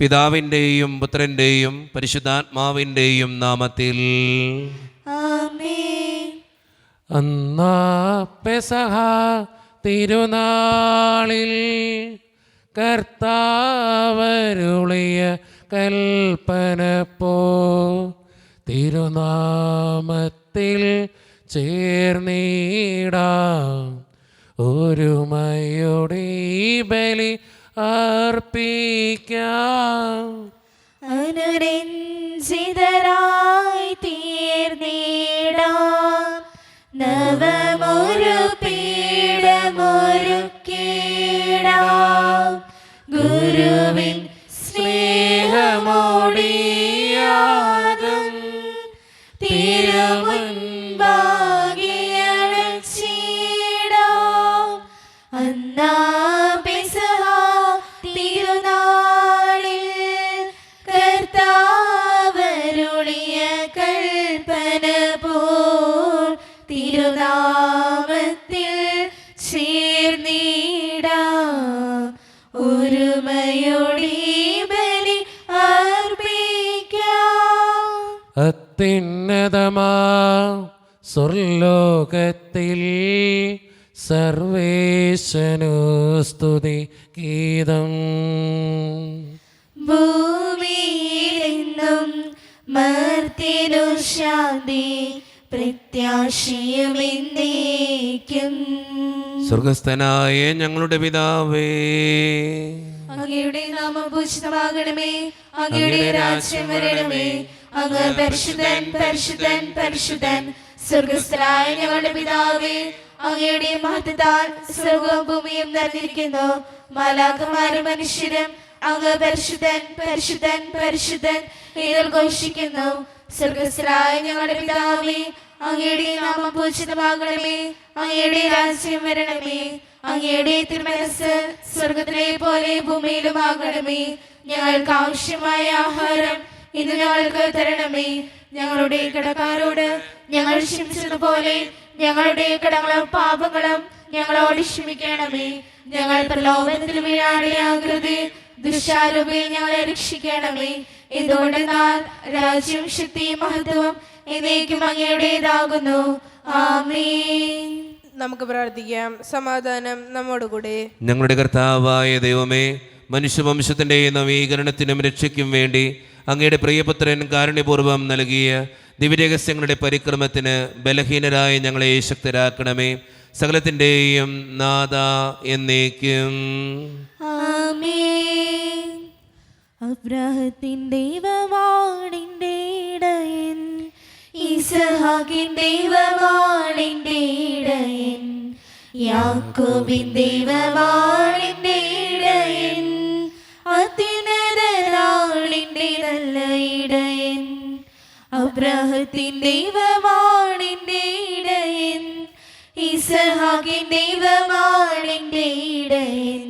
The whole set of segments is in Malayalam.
പിതാവിൻ്റെയും പുത്രൻ്റെയും പരിശുദ്ധാത്മാവിൻ്റെയും നാമത്തിൽ ആമേൻ. അന്നാ പെസഹ തിരുനാളിൽ കർത്താവരുളിയ കൽപ്പന പോ തിരുനാമത്തിൽ ചേർന്നിടാം ഒരുമയോടെ ഈ ബലി അർപ്പിക്കാം. അനുരഞ്ജിതരായി തീർന്നിടാം നവമൊരു പീഠമൊരുക്കിടാം ഗുരുവിൻ സ്നേഹമോടിയാകും തിരുമുൻപാകിയണച്ചിടാം. അന്നാ പെസഹ തിരുനാളിൽ കർത്താവരുളിയ കൽപ്പന പോൽ തിരുനാമത്തിൽ ചേർന്നിടാം ഒരുമയോടെ ബലി അർപ്പിക്കാം. അത്യുന്നതമാ സ്വർലോകത്തിൽ സർവേശനു സ്തുതി ഗീതം. ഭൂമിയിലെന്നും മർത്യനു ശാന്തി പ്രത്യാശയുമെന്നേക്കും. സ്വർഗസ്ഥനായ ഞങ്ങളുടെ പിതാവേ, അങ്ങയുടെ നാമം പൂജിതമാകണമേ, അങ്ങയുടെ രാജ്യം വരണമേ, അങ്ങ് പരിശുദ്ധൻ പരിശുദ്ധൻ പരിശുദ്ധൻ. സ്വർഗസ്ഥനായ ഞങ്ങളുടെ പിതാവേ, അങ്ങയുടെ മഹത്വത്താൽ സ്വർഗവും ഭൂമിയും നിറഞ്ഞിരിക്കുന്നു. മാലാഖമാരും മനുഷ്യരും അങ്ങ് പരിശുദ്ധൻ പരിശുദ്ധൻ പരിശുദ്ധൻ എന്ന് ഘോഷിക്കുന്നു. സ്വർഗസ്ഥനായ ഞങ്ങളുടെ പിതാവേ, അങ്ങയുടെ നാമം പൂജിതമാകണമേ, അങ്ങയുടെ രാജ്യം വരണമേ, അങ്ങയുടെ തിരുമനസ്സ് സ്വർഗത്തിലെ പോലെ ഭൂമിയിലുമാകണമേ. ഞങ്ങൾക്ക് ആവശ്യമായ ആഹാരം ഇന്ന് ഞങ്ങൾക്ക് തരണമേ. ഞങ്ങളുടെ കടക്കാരോട് ഞങ്ങൾ ക്ഷമിച്ചതുപോലെ ഞങ്ങളുടെ കടങ്ങളും പാപങ്ങളും ഞങ്ങളോട് ക്ഷമിക്കണമേ. ഞങ്ങൾ പ്രലോഭനത്തിൽ വീഴാതെയാകരുത്, ദുഷ്ടാരൂപിയിൽ ഞങ്ങളെ രക്ഷിക്കണമേ. എന്തുകൊണ്ടെന്നാൽ രാജ്യം ശക്തിയും മഹത്വവും എന്നേക്കും അങ്ങയുടേതാകുന്നു. ആമേൻ. നമുക്ക് പ്രാർത്ഥിക്കാം. സമാധാനം നമ്മോടുകൂടെ. ഞങ്ങളുടെ കർത്താവായ ദൈവമേ, മനുഷ്യവംശത്തിൻ്റെ നവീകരണത്തിനും രക്ഷയ്ക്കും വേണ്ടി അങ്ങയുടെ പ്രിയപുത്രൻ കാരുണ്യപൂർവ്വം നൽകിയ ദിവ്യരഹസ്യങ്ങളുടെ പരിക്രമത്തിന് ബലഹീനരായ ഞങ്ങളെ ശക്തരാക്കണമേ. സകലത്തിൻ്റെയും നാഥ എന്നേക്കും. ആമേൻ. അബ്രാഹത്തിൻ ദൈവമാണിൻ്റെ ഇടയൻ, ഇസഹാക്കിൻ ദൈവമാണിൻ്റെ ഇടയൻ, യാക്കോബിൻ ദൈവമാണിൻ്റെ ഇടയൻ, അത്യുന്നതനാളിൻ്റെ നല്ല ഇടയൻ. അബ്രാഹത്തിൻ ദൈവമാണിൻ്റെ ഇടയൻ, ഇസഹാക്കിൻ ദൈവമാണിൻ്റെ ഇടയൻ,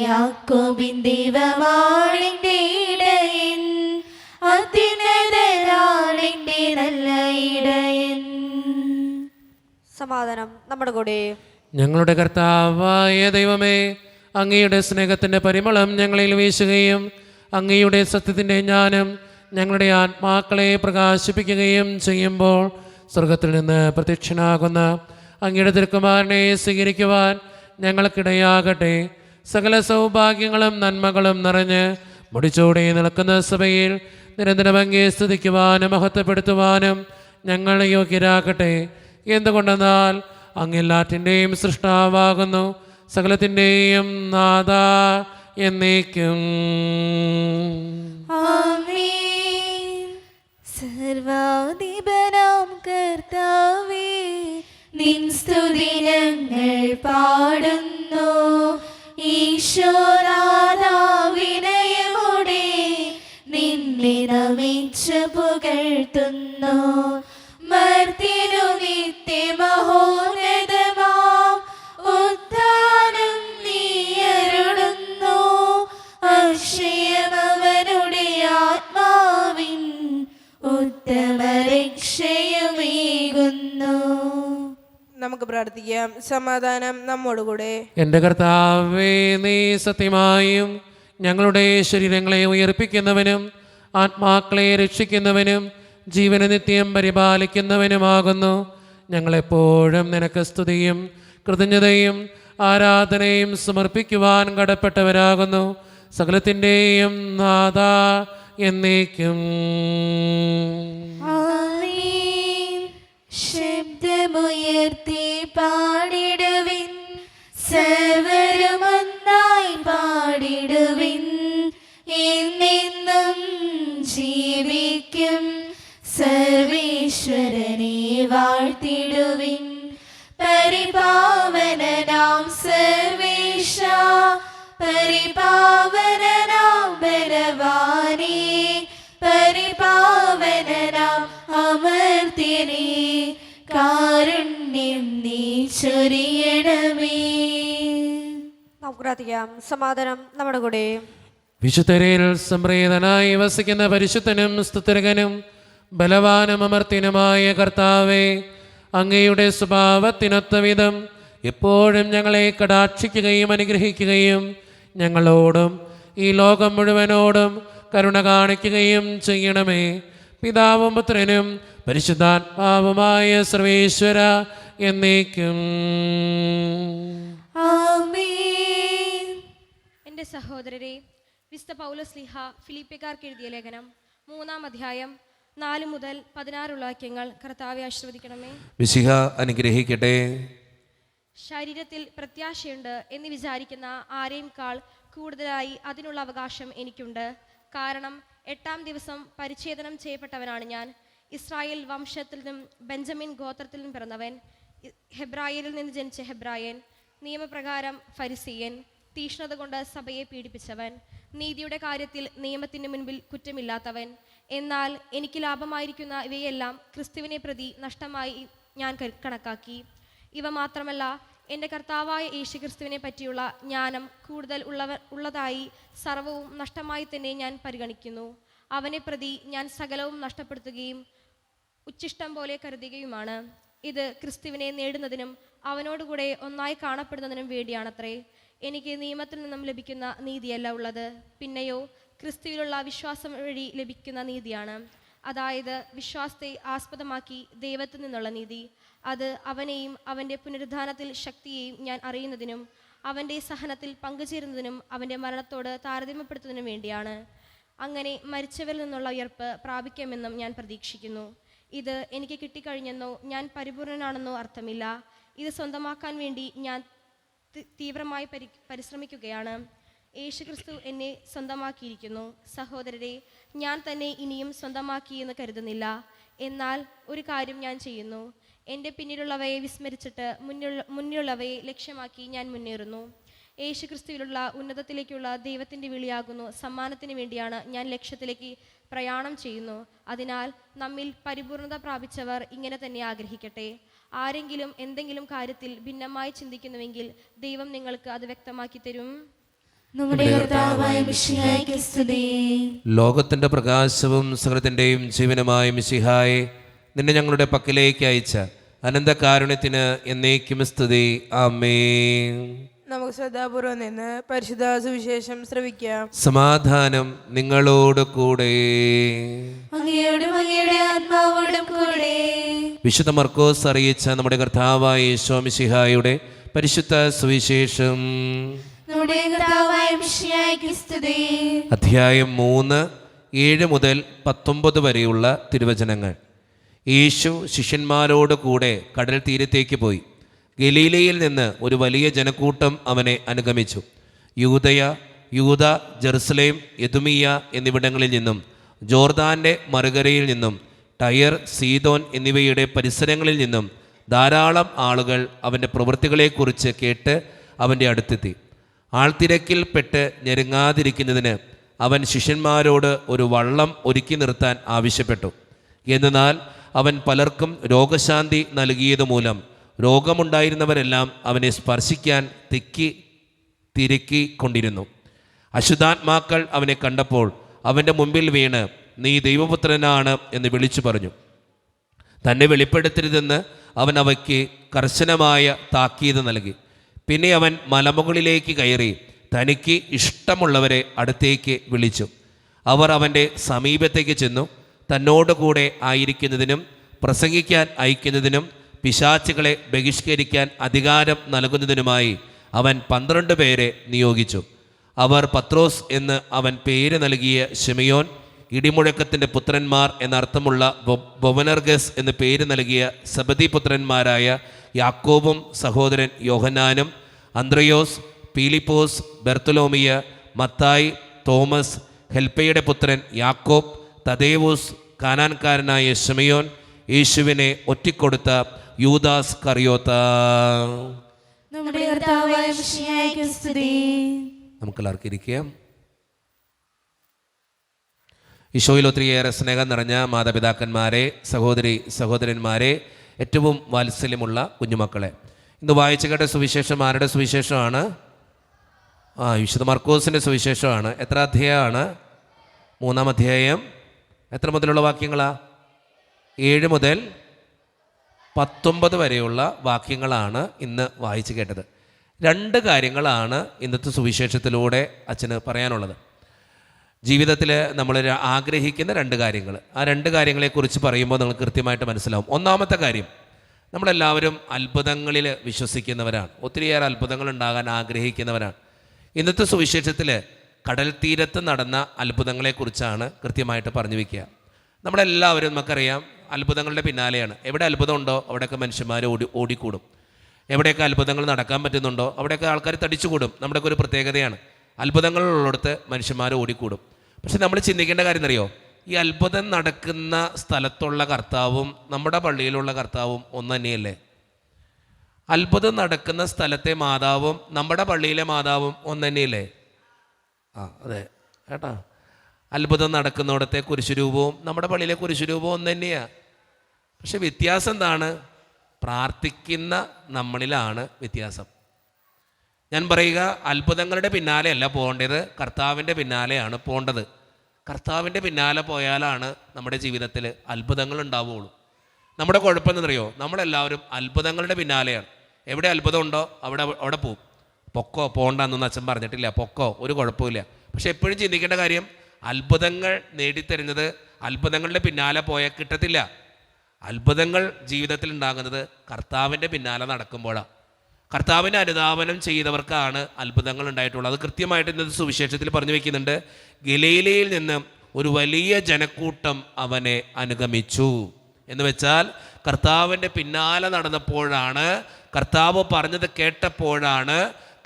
യാക്കോബിൻ ദൈവമാണിൻ്റെ ഇടയൻ, അത്യുന്നതനാളിൻ്റെ നല്ല ഇടയൻ. സമാധാനം നമ്മുടെ കൂടെ. ഞങ്ങളുടെ കർത്താവായ ദൈവമേ, അങ്ങയുടെ സ്നേഹത്തിൻ്റെ പരിമളം ഞങ്ങളിൽ വീശുകയും അങ്ങയുടെ സത്യത്തിൻ്റെ ജ്ഞാനം ഞങ്ങളുടെ ആത്മാക്കളെ പ്രകാശിപ്പിക്കുകയും ചെയ്യുമ്പോൾ സ്വർഗത്തിൽ നിന്ന് പ്രത്യക്ഷനാകുന്ന അങ്ങയുടെ തിരുക്കുമാരനെ സ്വീകരിക്കുവാൻ ഞങ്ങൾക്കിടയാകട്ടെ. സകല സൗഭാഗ്യങ്ങളും നന്മകളും നിറഞ്ഞ് മുടിച്ചൂടെ നിൽക്കുന്ന സഭയിൽ നിരന്തരം അങ്ങയെ സ്തുതിക്കുവാനും മഹത്വപ്പെടുത്തുവാനും ഞങ്ങൾ യോഗ്യരാകട്ടെ. എന്തുകൊണ്ടെന്നാൽ അങ്ങെല്ലാറ്റിൻ്റെയും സൃഷ്ടാവാകുന്നു, സകലത്തിൻ്റെയും നാഥ എന്നേക്കും. ആമേൻ. സർവാധിപനാം കർത്താവേ, നിൻ സ്തുതി ഞങ്ങൾ പാടുന്നു. ഈശോനാഥാ വിനയമോടെ നിന്നെ നമിച്ചു പുകഴ്ത്തുന്നു. മർത്യനു നിത്യമഹോന്നതമാം ഉദ്ധാനം നീയരുളുന്നു. അക്ഷയമവനുടെ ആത്മാവിൻ ഉത്തമ രക്ഷയുമേകുന്നു. നമുക്ക് പ്രാർത്ഥിക്കാം. സമാധാനം നമ്മോടുകൂടെ. എൻ്റെ കർത്താവേ, നീ സത്യമായും ഞങ്ങളുടെ ശരീരങ്ങളെ ഉയർപ്പിക്കുന്നവനും ആത്മാക്കളെ രക്ഷിക്കുന്നവനും ജീവനെ നിത്യം പരിപാലിക്കുന്നവനുമാകുന്നു. ഞങ്ങളെപ്പോഴും നിനക്ക് സ്തുതിയും കൃതജ്ഞതയും ആരാധനയും സമർപ്പിക്കുവാൻ കടപ്പെട്ടവരാകുന്നു. സകലത്തിൻ്റെയും നാഥ എന്നേക്കും. ആമേൻ. ശബ്ദമുയർത്തി പാടിടുവിൻ, സർവരും ഒന്നായി പാടിടുവിൻ. എന്നെന്നും ജീവിക്കും സർവേശ്വരനെ വാഴ്ത്തിടുവിൻ. പരിപാവനനാം സർവേശ, പരിപാവനനാം ബലവാനേ, പരിപാവനനാം അമർത്യനേ, കാരുണ്യം നീ ചൊരിയണമേ. നമുക്ക് പ്രാർത്ഥിക്കാം. സമാധാനം നമ്മുടെ കൂടെ. വിശുദ്ധരിൽ സംപ്രീതനായി വസിക്കുന്ന പരിശുദ്ധനും സ്തുതിർഗനും ബലവാനും അമർത്തിനുമായ കർത്താവേ, അങ്ങയുടെ സ്വഭാവത്തിനൊത്ത വിധം എപ്പോഴും ഞങ്ങളെ കടാക്ഷിക്കുകയും അനുഗ്രഹിക്കുകയും ഞങ്ങളോടും ഈ ലോകം മുഴുവനോടും കരുണ കാണിക്കുകയും ചെയ്യണമേ. പിതാവും പുത്രനും പരിശുദ്ധാത്മാവുമായ സർവേശ്വര എന്നേക്കും. ആമേൻ. എൻ്റെ സഹോദരരെ, വിശുദ്ധ പൗലോസ്ലീഹ ഫിലിപ്പിക്കാർക്ക് എഴുതിയ ലേഖനം 3-ാം അധ്യായം 4 മുതൽ 16 വാക്യങ്ങൾ കർത്താവെ ആശീർവദിക്കണമേ. മിശിഹ അനുഗ്രഹിക്കട്ടെ. ശരീരത്തിൽ പ്രത്യാശയുണ്ട് എന്ന് വിചാരിക്കുന്ന ആരെയും കാൾ കൂടുതലായി അതിനുള്ള അവകാശം എനിക്കുണ്ട്. കാരണം 8-ാം ദിവസം പരിച്ഛേദനം ചെയ്യപ്പെട്ടവനാണ് ഞാൻ. ഇസ്രായേൽ വംശത്തിൽ നിന്നും ബെഞ്ചമിൻ ഗോത്രത്തിൽ നിന്നും പിറന്നവൻ, ഹെബ്രായരിൽ നിന്ന് ജനിച്ച ഹെബ്രായൻ, നിയമപ്രകാരം ഫരിസീയൻ, തീഷ്ണത കൊണ്ട് സഭയെ പീഡിപ്പിച്ചവൻ, നീതിയുടെ കാര്യത്തിൽ നിയമത്തിന് മുൻപിൽ കുറ്റമില്ലാത്തവൻ. എന്നാൽ എനിക്ക് ലാഭമായിരിക്കുന്ന ഇവയെല്ലാം ക്രിസ്തുവിനെ പ്രതി നഷ്ടമായി ഞാൻ കണക്കാക്കി. ഇവ മാത്രമല്ല, എൻ്റെ കർത്താവായ യേശുക്രിസ്തുവിനെ പറ്റിയുള്ള ജ്ഞാനം കൂടുതൽ ഉള്ളതായി സർവവും നഷ്ടമായി തന്നെ ഞാൻ പരിഗണിക്കുന്നു. അവനെ പ്രതി ഞാൻ സകലവും നഷ്ടപ്പെടുത്തുകയും ഉച്ഛിഷ്ടം പോലെ കരുതുകയുമാണ്. ഇത് ക്രിസ്തുവിനെ നേടുന്നതിനും അവനോടുകൂടെ ഒന്നായി കാണപ്പെടുന്നതിനും വേണ്ടിയാണത്രേ. എനിക്ക് നിയമത്തിൽ നിന്നും ലഭിക്കുന്ന നീതിയല്ല ഉള്ളത്, പിന്നെയോ ക്രിസ്തുവിലുള്ള വിശ്വാസം വഴി ലഭിക്കുന്ന നീതിയാണ്. അതായത് വിശ്വാസത്തെ ആസ്പദമാക്കി ദൈവത്തിൽ നിന്നുള്ള നീതി. അത് അവനെയും അവൻ്റെ പുനരുദ്ധാനത്തിൽ ശക്തിയെയും ഞാൻ അറിയുന്നതിനും അവൻ്റെ സഹനത്തിൽ പങ്കുചേരുന്നതിനും അവൻ്റെ മരണത്തോട് താരതമ്യപ്പെടുത്തുന്നതിനും വേണ്ടിയാണ്. അങ്ങനെ മരിച്ചവരിൽ നിന്നുള്ള ഉയർപ്പ് പ്രാപിക്കാമെന്നും ഞാൻ പ്രതീക്ഷിക്കുന്നു. ഇത് എനിക്ക് കിട്ടിക്കഴിഞ്ഞെന്നോ ഞാൻ പരിപൂർണനാണെന്നോ അർത്ഥമില്ല. ഇത് സ്വന്തമാക്കാൻ വേണ്ടി ഞാൻ തീവ്രമായി പരിശ്രമിക്കുകയാണ്. യേശുക്രിസ്തു എന്നെ സ്വന്തമാക്കിയിരിക്കുന്നു. സഹോദരരെ, ഞാൻ തന്നെ ഇനിയും സ്വന്തമാക്കിയെന്ന് കരുതുന്നില്ല. എന്നാൽ ഒരു കാര്യം ഞാൻ ചെയ്യുന്നു, എൻ്റെ പിന്നിലുള്ളവയെ വിസ്മരിച്ചിട്ട് മുന്നിലുള്ളവയെ ലക്ഷ്യമാക്കി ഞാൻ മുന്നേറുന്നു. യേശുക്രിസ്തുവിലുള്ള ഉന്നതത്തിലേക്കുള്ള ദൈവത്തിൻ്റെ വിളിയാകുന്നു സമ്മാനത്തിന് വേണ്ടിയാണ് ഞാൻ ലക്ഷ്യത്തിലേക്ക് പ്രയാണം ചെയ്യുന്നു. അതിനാൽ നമ്മിൽ പരിപൂർണത പ്രാപിച്ചവർ ഇങ്ങനെ തന്നെ ആഗ്രഹിക്കട്ടെ. ആരെങ്കിലും എന്തെങ്കിലും കാര്യത്തിൽ ഭിന്നമായി ചിന്തിക്കുന്നുവെങ്കിൽ ദൈവം നിങ്ങൾക്ക് അത് വ്യക്തമാക്കി തരും. നമ്മുടെ കർത്താവായ മിശിഹായ്ക്ക് സ്തുതി. ലോകത്തിൻ്റെ പ്രകാശവും സകലത്തിൻ്റെയും ജീവനുമായ മിശിഹായെ, നിന്നെ ഞങ്ങളുടെ പക്കലേക്ക് അയച്ച അനന്തകാരുണ്യത്തിന് എന്നേക്കും സ്തുതി. ആമേൻ. നമുക്ക് ശ്രദ്ധാപൂർവം നിന്ന് പരിശുദ്ധ സുവിശേഷം ശ്രവിക്കാം. സമാധാനം നിങ്ങളോട് കൂടെ. അങ്ങയോടും അങ്ങയുടെ ആത്മാവോടും കൂടെ. വിശുദ്ധ മർക്കോസ് അറിയിച്ച നമ്മുടെ കർത്താവായ യേശു മിശിഹായുടെ പരിശുദ്ധ സുവിശേഷം. നമ്മുടെ കർത്താവായ മിശിഹായ്ക്ക് സ്തുതി. അധ്യായം 3, 7 മുതൽ 19 വരെയുള്ള തിരുവചനങ്ങൾ. യേശു ശിഷ്യന്മാരോട് കൂടെ കടൽ തീരത്തേക്ക് പോയി. ഗലീലയിൽ നിന്ന് ഒരു വലിയ ജനക്കൂട്ടം അവനെ അനുഗമിച്ചു. യൂദ, ജെറുസലേം, യദുമിയ എന്നിവിടങ്ങളിൽ നിന്നും, ജോർദാൻ്റെ മറുകരയിൽ നിന്നും, ടയർ, സീദോൻ എന്നിവയുടെ പരിസരങ്ങളിൽ നിന്നും ധാരാളം ആളുകൾ അവൻ്റെ പ്രവൃത്തികളെക്കുറിച്ച് കേട്ട് അവൻ്റെ അടുത്തെത്തി. ആൾത്തിരക്കിൽ പെട്ട് ഞെരുങ്ങാതിരിക്കുന്നതിന് അവൻ ശിഷ്യന്മാരോട് ഒരു വള്ളം ഒരുക്കി നിർത്താൻ ആവശ്യപ്പെട്ടു. എന്നാൽ അവൻ പലർക്കും രോഗശാന്തി നൽകിയതുമൂലം രോഗമുണ്ടായിരുന്നവരെല്ലാം അവനെ സ്പർശിക്കാൻ തിരക്കിക്കൊണ്ടിരുന്നു. അശുദ്ധാത്മാക്കൾ അവനെ കണ്ടപ്പോൾ അവൻ്റെ മുമ്പിൽ വീണ്, നീ ദൈവപുത്രനാണ് എന്ന് വിളിച്ചു പറഞ്ഞു. തന്നെ വെളിപ്പെടുത്തരുതെന്ന് അവൻ അവയ്ക്ക് കർശനമായ താക്കീത് നൽകി. പിന്നെ അവൻ മലമുകളിലേക്ക് കയറി തനിക്ക് ഇഷ്ടമുള്ളവരെ അടുത്തേക്ക് വിളിച്ചു. അവർ അവൻ്റെ സമീപത്തേക്ക് ചെന്നു. തന്നോടുകൂടെ ആയിരിക്കുന്നതിനും പ്രസംഗിക്കാൻ അയക്കുന്നതിനും പിശാചുകളെ ബഹിഷ്കരിക്കാൻ അധികാരം നൽകുന്നതിനുമായി അവൻ 12 പേരെ നിയോഗിച്ചു. അവർ പത്രോസ് എന്ന് അവൻ പേര് നൽകിയ ശിമയോൻ, ഇടിമുഴക്കത്തിൻ്റെ പുത്രന്മാർ എന്നർത്ഥമുള്ള ബൊവനർഗസ് എന്ന് പേര് നൽകിയ സബദി പുത്രന്മാരായ യാക്കോബും സഹോദരൻ യോഹന്നാനും, അന്ത്രയോസ്, പീലിപ്പോസ്, ബെർത്തലോമിയ, മത്തായി, തോമസ്, ഹെൽപ്പയുടെ പുത്രൻ യാക്കോബ്, തദേവൂസ്, കാനാൻകാരനായ ശിമയോൻ, യേശുവിനെ ഒറ്റിക്കൊടുത്ത യൂദാസ് കറിയോത്ത. നമ്മുടെ കർത്താവായ മിശിഹായ്ക്ക് സ്തുതി. നമുക്കെല്ലാവർക്കും ഇരിക്കാം. ഈശോയിൽ ഒത്തിരിയേറെ സ്നേഹം നിറഞ്ഞ മാതാപിതാക്കന്മാരെ, സഹോദരന്മാരെ, ഏറ്റവും വാത്സല്യമുള്ള കുഞ്ഞുമക്കളെ, ഇന്ന് വായിച്ചു കേട്ട സുവിശേഷം ആരുടെ സുവിശേഷമാണ്? വിശുദ്ധ മർക്കോസിൻ്റെ സുവിശേഷമാണ്. എത്ര അധ്യായമാണ്? 3-ാം അധ്യായം. എത്ര മുതലുള്ള വാക്യങ്ങളാണ്? 7 മുതൽ 19 വരെയുള്ള വാക്യങ്ങളാണ് ഇന്ന് വായിച്ചു കേട്ടത്. 2 കാര്യങ്ങളാണ് ഇന്നത്തെ സുവിശേഷത്തിലൂടെ അച്ഛന് പറയാനുള്ളത്. ജീവിതത്തിൽ നമ്മൾ ആഗ്രഹിക്കുന്ന 2 കാര്യങ്ങൾ. ആ 2 കാര്യങ്ങളെക്കുറിച്ച് പറയുമ്പോൾ നിങ്ങൾക്ക് കൃത്യമായിട്ട് മനസ്സിലാവും. ഒന്നാമത്തെ കാര്യം, നമ്മളെല്ലാവരും അത്ഭുതങ്ങളിൽ വിശ്വസിക്കുന്നവരാണ്. ഒത്തിരിയേറെ അത്ഭുതങ്ങൾ ഉണ്ടാകാൻ ആഗ്രഹിക്കുന്നവരാണ്. ഇന്നത്തെ സുവിശേഷത്തിൽ കടൽ തീരത്ത് നടന്ന അത്ഭുതങ്ങളെക്കുറിച്ചാണ് കൃത്യമായിട്ട് പറഞ്ഞു വയ്ക്കുക. നമ്മളെല്ലാവരും നമുക്കറിയാം അത്ഭുതങ്ങളുടെ പിന്നാലെയാണ്. എവിടെ അത്ഭുതം ഉണ്ടോ അവിടെയൊക്കെ മനുഷ്യന്മാർ ഓടിക്കൂടും. എവിടെയൊക്കെ അത്ഭുതങ്ങൾ നടക്കാൻ പറ്റുന്നുണ്ടോ അവിടെയൊക്കെ ആൾക്കാർ തടിച്ചുകൂടും. നമ്മുടെയൊക്കെ ഒരു പ്രത്യേകതയാണ്. അത്ഭുതങ്ങളുള്ളിടത്ത് മനുഷ്യന്മാർ ഓടിക്കൂടും. പക്ഷെ നമ്മൾ ചിന്തിക്കേണ്ട കാര്യം എന്നറിയോ? ഈ അത്ഭുതം നടക്കുന്ന സ്ഥലത്തുള്ള കർത്താവും നമ്മുടെ പള്ളിയിലുള്ള കർത്താവും ഒന്ന് തന്നെയല്ലേ? അത്ഭുതം നടക്കുന്ന സ്ഥലത്തെ മാതാവും നമ്മുടെ പള്ളിയിലെ മാതാവും ഒന്ന് തന്നെയല്ലേ? അതെ കേട്ടോ. അത്ഭുതം നടക്കുന്നിടത്തെ കുരിശുരൂപവും നമ്മുടെ പള്ളിയിലെ കുരിശുരൂപവും ഒന്ന് തന്നെയാണ്. പക്ഷെ വ്യത്യാസം എന്താണ്? പ്രാർത്ഥിക്കുന്ന നമ്മളിലാണ് വ്യത്യാസം. ഞാൻ പറയുക, അത്ഭുതങ്ങളുടെ പിന്നാലെ അല്ല പോകേണ്ടത്, കർത്താവിൻ്റെ പിന്നാലെയാണ് പോകേണ്ടത്. കർത്താവിൻ്റെ പിന്നാലെ പോയാലാണ് നമ്മുടെ ജീവിതത്തിൽ അത്ഭുതങ്ങൾ ഉണ്ടാവുകയുള്ളൂ. നമ്മുടെ കുഴപ്പം എന്നറിയോ? നമ്മളെല്ലാവരും അത്ഭുതങ്ങളുടെ പിന്നാലെയാണ്. എവിടെ അത്ഭുതം ഉണ്ടോ അവിടെ പോവും. പൊക്കോ പോകണ്ടെന്നൊന്നും അച്ഛൻ പറഞ്ഞിട്ടില്ല. പൊക്കോ, ഒരു കുഴപ്പമില്ല. പക്ഷെ എപ്പോഴും ചിന്തിക്കേണ്ട കാര്യം, അത്ഭുതങ്ങൾ നേടിത്തരുന്നത് അത്ഭുതങ്ങളുടെ പിന്നാലെ പോയാൽ കിട്ടത്തില്ല. അത്ഭുതങ്ങൾ ജീവിതത്തിൽ ഉണ്ടാകുന്നത് കർത്താവിൻ്റെ പിന്നാലെ നടക്കുമ്പോഴാണ്. കർത്താവിനെ അനുധാവനം ചെയ്തവർക്കാണ് അത്ഭുതങ്ങൾ ഉണ്ടായിട്ടുള്ളത്. അത് കൃത്യമായിട്ട് ഇന്നത്തെ സുവിശേഷത്തിൽ പറഞ്ഞു വയ്ക്കുന്നുണ്ട്. ഗലീലയിൽ നിന്ന് ഒരു വലിയ ജനക്കൂട്ടം അവനെ അനുഗമിച്ചു എന്ന് വെച്ചാൽ കർത്താവിൻ്റെ പിന്നാലെ നടന്നപ്പോഴാണ്, കർത്താവ് പറഞ്ഞത് കേട്ടപ്പോഴാണ്,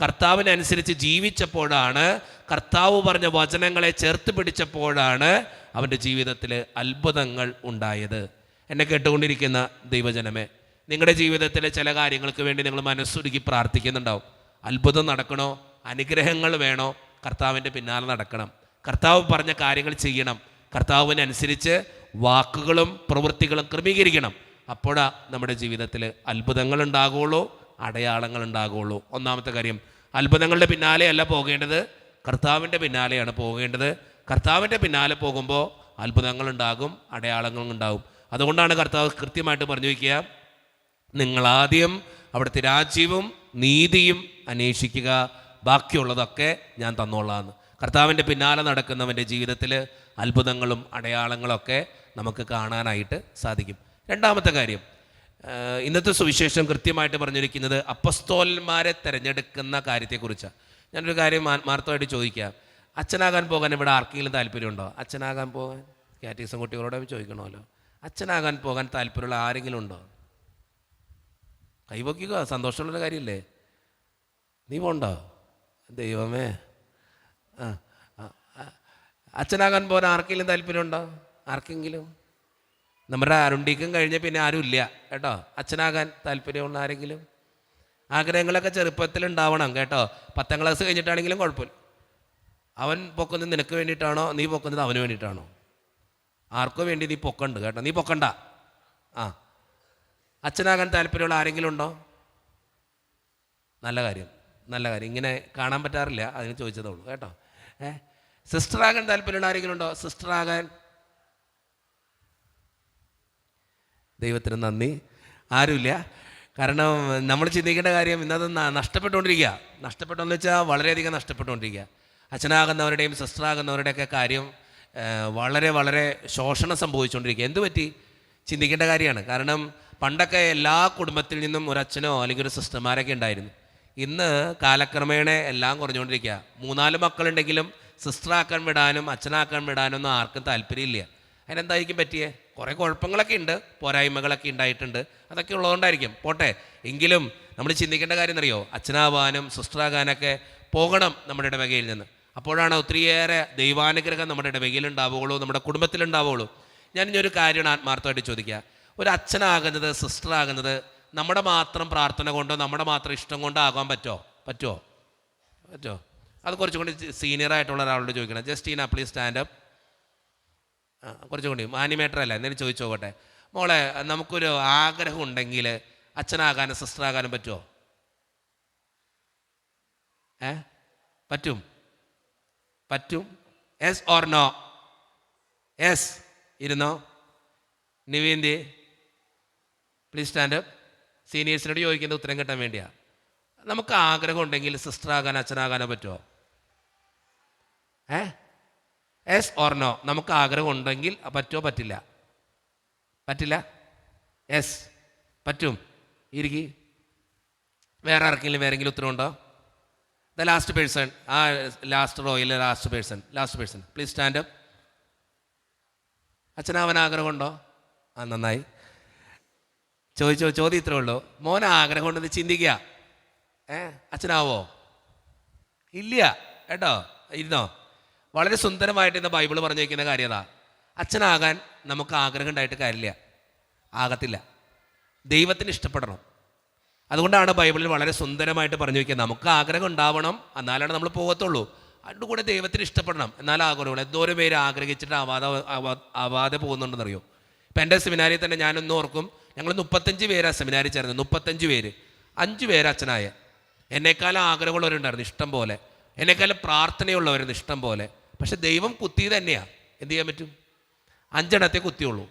കർത്താവിനനുസരിച്ച് ജീവിച്ചപ്പോഴാണ്, കർത്താവ് പറഞ്ഞ വചനങ്ങളെ ചേർത്ത് പിടിച്ചപ്പോഴാണ് അവൻ്റെ ജീവിതത്തിൽ അത്ഭുതങ്ങൾ ഉണ്ടായത്. എന്നെ കേട്ടുകൊണ്ടിരിക്കുന്ന ദൈവജനമേ, നിങ്ങളുടെ ജീവിതത്തിലെ ചില കാര്യങ്ങൾക്ക് വേണ്ടി നിങ്ങൾ മനസ്സുരുക്കി പ്രാർത്ഥിക്കുന്നുണ്ടാവും. അത്ഭുതം നടക്കണോ, അനുഗ്രഹങ്ങൾ വേണോ, കർത്താവിൻ്റെ പിന്നാലെ നടക്കണം. കർത്താവ് പറഞ്ഞ കാര്യങ്ങൾ ചെയ്യണം. കർത്താവിനനുസരിച്ച് വാക്കുകളും പ്രവൃത്തികളും ക്രമീകരിക്കണം. അപ്പോഴാണ് നമ്മുടെ ജീവിതത്തിൽ അത്ഭുതങ്ങൾ ഉണ്ടാകുള്ളൂ, അടയാളങ്ങൾ ഉണ്ടാകുള്ളൂ. ഒന്നാമത്തെ കാര്യം, അത്ഭുതങ്ങളുടെ പിന്നാലെ അല്ല പോകേണ്ടത്, കർത്താവിൻ്റെ പിന്നാലെയാണ് പോകേണ്ടത്. കർത്താവിൻ്റെ പിന്നാലെ പോകുമ്പോൾ അത്ഭുതങ്ങളുണ്ടാകും, അടയാളങ്ങളുണ്ടാകും. അതുകൊണ്ടാണ് കർത്താവ് കൃത്യമായിട്ട് പറഞ്ഞു വയ്ക്കുക, നിങ്ങളാദ്യം അവിടുത്തെ രാജ്യവും നീതിയും അന്വേഷിക്കുക, ബാക്കിയുള്ളതൊക്കെ ഞാൻ തന്നോളാമെന്ന്. കർത്താവിൻ്റെ പിന്നാലെ നടക്കുന്നവൻ്റെ ജീവിതത്തിൽ അത്ഭുതങ്ങളും അടയാളങ്ങളൊക്കെ നമുക്ക് കാണാനായിട്ട് സാധിക്കും. രണ്ടാമത്തെ കാര്യം, ഇന്നത്തെ സുവിശേഷം കൃത്യമായിട്ട് പറഞ്ഞിരിക്കുന്നത് അപ്പസ്തോലന്മാരെ തിരഞ്ഞെടുക്കുന്ന കാര്യത്തെക്കുറിച്ചാണ്. ഞാനൊരു കാര്യം ആത്മാർത്ഥമായിട്ട് ചോദിക്കാം, അച്ഛനാകാൻ പോകാൻ ഇവിടെ ആർക്കെങ്കിലും താല്പര്യമുണ്ടോ? അച്ഛനാകാൻ പോകാൻ കാറ്റീസം കുട്ടികളോട് ചോദിക്കണമല്ലോ. അച്ഛനാകാൻ പോകാൻ താല്പര്യമുള്ള ആരെങ്കിലും ഉണ്ടോ? കൈവയ്ക്കുക, സന്തോഷമുള്ളൊരു കാര്യമില്ലേ? നീ പോണ്ടോ? ദൈവമേ, അച്ഛനാകാൻ പോകാൻ ആർക്കെങ്കിലും താല്പര്യമുണ്ടോ? ആർക്കെങ്കിലും? നമ്മുടെ അരുണ്ടിക്കും കഴിഞ്ഞ പിന്നെ ആരും ഇല്ല കേട്ടോ. അച്ഛനാകാൻ താല്പര്യമുള്ള ആരെങ്കിലും? ആഗ്രഹങ്ങളൊക്കെ ചെറുപ്പത്തിൽ ഉണ്ടാവണം കേട്ടോ. 10ാം ക്ലാസ് കഴിഞ്ഞിട്ടാണെങ്കിലും കുഴപ്പമില്ല. അവൻ പൊക്കുന്നത് നിനക്ക് വേണ്ടിയിട്ടാണോ, നീ പൊക്കുന്നത് അവന് വേണ്ടിയിട്ടാണോ? ആർക്കോ വേണ്ടി നീ പൊക്കണ്ട് കേട്ടോ, നീ പൊക്കണ്ട. അച്ഛനാകാൻ താല്പര്യമുള്ള ആരെങ്കിലും ഉണ്ടോ? നല്ല കാര്യം, നല്ല കാര്യം. ഇങ്ങനെ കാണാൻ പറ്റാറില്ല, അതിന് ചോദിച്ചതേ ഉള്ളൂ കേട്ടോ. സിസ്റ്ററാകാൻ താല്പര്യമുള്ള ആരെങ്കിലും ഉണ്ടോ? സിസ്റ്ററാകാൻ? ദൈവത്തിന് നന്ദി, ആരുമില്ല. കാരണം നമ്മൾ ചിന്തിക്കേണ്ട കാര്യം ഇന്നത് നഷ്ടപ്പെട്ടുകൊണ്ടിരിക്കുകയെന്ന് വെച്ചാൽ വളരെയധികം നഷ്ടപ്പെട്ടുകൊണ്ടിരിക്കുക. അച്ഛനാകുന്നവരുടെയും സിസ്റ്ററാകുന്നവരുടെയൊക്കെ കാര്യം വളരെ വളരെ ശോഷണം സംഭവിച്ചുകൊണ്ടിരിക്കുക. എന്തു പറ്റി ചിന്തിക്കേണ്ട കാര്യമാണ്. കാരണം പണ്ടൊക്കെ എല്ലാ കുടുംബത്തിൽ നിന്നും ഒരു അച്ഛനോ അല്ലെങ്കിൽ ഒരു സിസ്റ്റർമാരൊക്കെ ഉണ്ടായിരുന്നു. ഇന്ന് കാലക്രമേണ എല്ലാം കുറഞ്ഞുകൊണ്ടിരിക്കുക. 3-4 മക്കളുണ്ടെങ്കിലും സിസ്റ്ററാക്കാൻ വിടാനും അച്ഛനാക്കാൻ വിടാനും ഒന്നും ആർക്കും താല്പര്യമില്ല. അതിനെന്തായിരിക്കും പറ്റിയേ? കുറേ കുഴപ്പങ്ങളൊക്കെ ഉണ്ട്, പോരായ്മകളൊക്കെ ഉണ്ടായിട്ടുണ്ട്. അതൊക്കെ ഉള്ളതുകൊണ്ടായിരിക്കും. പോട്ടെ, എങ്കിലും നമ്മൾ ചിന്തിക്കേണ്ട കാര്യം എന്നറിയോ, അച്ഛനാവാനും സിസ്റ്ററാകാനൊക്കെ പോകണം നമ്മുടെ ഇടവകയിൽ നിന്ന്. അപ്പോഴാണ് ഒത്തിരിയേറെ ദൈവാനുഗ്രഹം നമ്മുടെ ഇടവകയിൽ ഉണ്ടാവുകയുള്ളൂ, നമ്മുടെ കുടുംബത്തിലുണ്ടാവുകയുള്ളൂ. ഞാൻ ഇനി ഒരു കാര്യമാണ് ആത്മാർത്ഥമായിട്ട് ചോദിക്കുക. ഒരു അച്ഛനാകുന്നത് സിസ്റ്ററാകുന്നത് നമ്മുടെ മാത്രം പ്രാർത്ഥന കൊണ്ടോ നമ്മുടെ മാത്രം ഇഷ്ടം കൊണ്ടോ ആകാൻ പറ്റുമോ? അത് കുറച്ചും കൂടി സീനിയറായിട്ടുള്ള ഒരാളോട് ചോദിക്കണം. Justina please stand up. കുറച്ചും കൂടി ആനിമേറ്റർ അല്ല, എന്തെങ്കിലും ചോദിച്ചു നോക്കട്ടെ. മോളെ, നമുക്കൊരു ആഗ്രഹം ഉണ്ടെങ്കിൽ അച്ഛനാകാനും സിസ്റ്ററാകാനും പറ്റുമോ? പറ്റും? Yes or no? യെസ്. ഇരുന്നോ? നിവീന്തി പ്ലീസ് സ്റ്റാൻഡ് അപ്പ്. സീനിയേഴ്സിനോട് ചോദിക്കുന്നത് ഉത്തരം കിട്ടാൻ വേണ്ടിയാണ്. നമുക്ക് ആഗ്രഹം ഉണ്ടെങ്കിൽ സിസ്റ്ററാകാനോ അച്ഛനാകാനോ പറ്റുമോ? Yes or no? നമുക്ക് ആഗ്രഹം ഉണ്ടെങ്കിൽ പറ്റുമോ? പറ്റില്ല? യെസ്, പറ്റും. ഇരിക്കി. വേറെ ആർക്കെങ്കിലും ഉത്തരവുണ്ടോ? ദ ലാസ്റ്റ് പേഴ്സൺ, ആ ലാസ്റ്റ് റോയിലെ last person please stand up. അച്ഛനാവാൻ ആഗ്രഹമുണ്ടോ? നന്നായി. ചോദ്യം ഇത്രേ ഉള്ളൂ. മോൻ ആഗ്രഹം ഉണ്ടെന്ന് ചിന്തിക്കുക. അച്ഛനാവോ? ഇല്ല കേട്ടോ. ഇരുന്നോ? വളരെ സുന്ദരമായിട്ട് ഇന്ന് ബൈബിൾ പറഞ്ഞു വയ്ക്കുന്ന കാര്യം അതാ. അച്ഛനാകാൻ നമുക്ക് ആഗ്രഹം ഉണ്ടായിട്ട് കാര്യമില്ല, ആകത്തില്ല. ദൈവത്തിന് ഇഷ്ടപ്പെടണം. അതുകൊണ്ടാണ് ബൈബിളിൽ വളരെ സുന്ദരമായിട്ട് പറഞ്ഞു വയ്ക്കുക, നമുക്ക് ആഗ്രഹം ഉണ്ടാവണം, എന്നാലാണ് നമ്മൾ പോകത്തുള്ളൂ. അതിൻ്റെ കൂടെ ദൈവത്തിന് ഇഷ്ടപ്പെടണം, എന്നാലും ആഗ്രഹമുള്ളൂ. എന്തോരം പേര് ആഗ്രഹിച്ചിട്ട് ആവാതെ പോകുന്നുണ്ടെന്നറിയോ? ഇപ്പം എൻ്റെ സെമിനാരിൽ തന്നെ ഞാനൊന്നും ഓർക്കും, ഞങ്ങൾ 35 പേരാണ് സെമിനാരിൽ ചേർന്നത്. 35 പേര്, 5 പേര് അച്ഛനായ. എന്നെക്കാളും ആഗ്രഹമുള്ളവരുണ്ടായിരുന്നു ഇഷ്ടം പോലെ, എന്നെക്കാളും പ്രാർത്ഥനയുള്ളവരുന്നു ഇഷ്ടം പോലെ. പക്ഷെ ദൈവം കുത്തിയത് തന്നെയാണ്. എന്ത് ചെയ്യാൻ പറ്റും? 5 എണ്ണത്തെ കുത്തിയുള്ളൂ.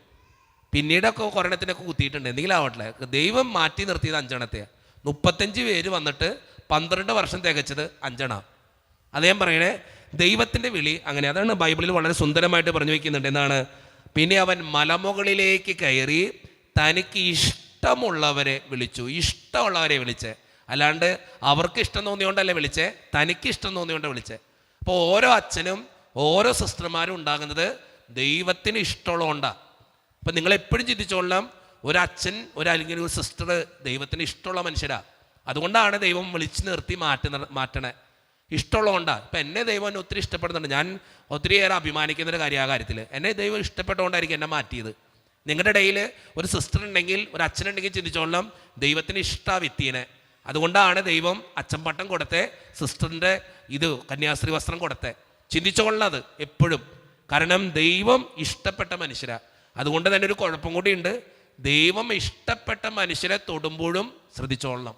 പിന്നീടൊക്കെ ഒരെണ്ണത്തിനൊക്കെ കുത്തിയിട്ടുണ്ട്, എന്തെങ്കിലും ആവട്ടെ. ദൈവം മാറ്റി നിർത്തിയത് 5 എണ്ണത്തെയാണ്. 35 പേര് വന്നിട്ട് 12 വർഷം തികച്ചത് 5 എണ്ണം. അദ്ദേഹം പറയണേ, ദൈവത്തിൻ്റെ വിളി അങ്ങനെ. അതാണ് ബൈബിളിൽ വളരെ സുന്ദരമായിട്ട് പറഞ്ഞു വയ്ക്കുന്നുണ്ട്. എന്താണ്? പിന്നെ അവൻ മലമുകളിലേക്ക് കയറി തനിക്ക് ഇഷ്ടമുള്ളവരെ വിളിച്ച്, അല്ലാണ്ട് അവർക്ക് ഇഷ്ടം തോന്നിയോണ്ടല്ലേ വിളിച്ചേ, തനിക്ക് ഇഷ്ടം തോന്നിയോണ്ട് വിളിച്ചേ. അപ്പോൾ ഓരോ അച്ഛനും ഓരോ സിസ്റ്റർമാരും ഉണ്ടാകുന്നത് ദൈവത്തിന് ഇഷ്ടമുള്ളതുകൊണ്ടാണ്. അപ്പം നിങ്ങളെപ്പോഴും ചിന്തിച്ചോളാം, ഒരച്ഛൻ അല്ലെങ്കിൽ ഒരു സിസ്റ്റർ ദൈവത്തിന് ഇഷ്ടമുള്ള മനുഷ്യരാണ്. അതുകൊണ്ടാണ് ദൈവം വിളിച്ച് നിർത്തി മാറ്റണേ. ഇഷ്ടമുള്ളതുകൊണ്ടാണ്. ഇപ്പം എന്നെ ദൈവം ഒത്തിരി ഇഷ്ടപ്പെടുന്നുണ്ട്. ഞാൻ ഒത്തിരിയേറെ അഭിമാനിക്കുന്നൊരു കാര്യം ആ കാര്യത്തിൽ. എന്നെ ദൈവം ഇഷ്ടപ്പെട്ടുകൊണ്ടായിരിക്കും എന്നെ മാറ്റിയത്. നിങ്ങളുടെ ഇടയിൽ ഒരു സിസ്റ്റർ ഉണ്ടെങ്കിൽ ഒരു അച്ഛനുണ്ടെങ്കിൽ ചിന്തിച്ചോളാം, ദൈവത്തിന് ഇഷ്ടമാണ് വ്യക്തിയെ. അതുകൊണ്ടാണ് ദൈവം അച്ഛൻ പട്ടം കൊടുത്തേ, സിസ്റ്ററിൻ്റെ കന്യാസ്ത്രീ വസ്ത്രം കൊടുത്തേ. ചിന്തിച്ചോളാം അത് എപ്പോഴും. കാരണം ദൈവം ഇഷ്ടപ്പെട്ട മനുഷ്യരാ. അതുകൊണ്ട് തന്നെ ഒരു കുഴപ്പം കൂടിയുണ്ട്, ദൈവം ഇഷ്ടപ്പെട്ട മനുഷ്യരെ തൊടുമ്പോഴും ശ്രദ്ധിച്ചോളണം.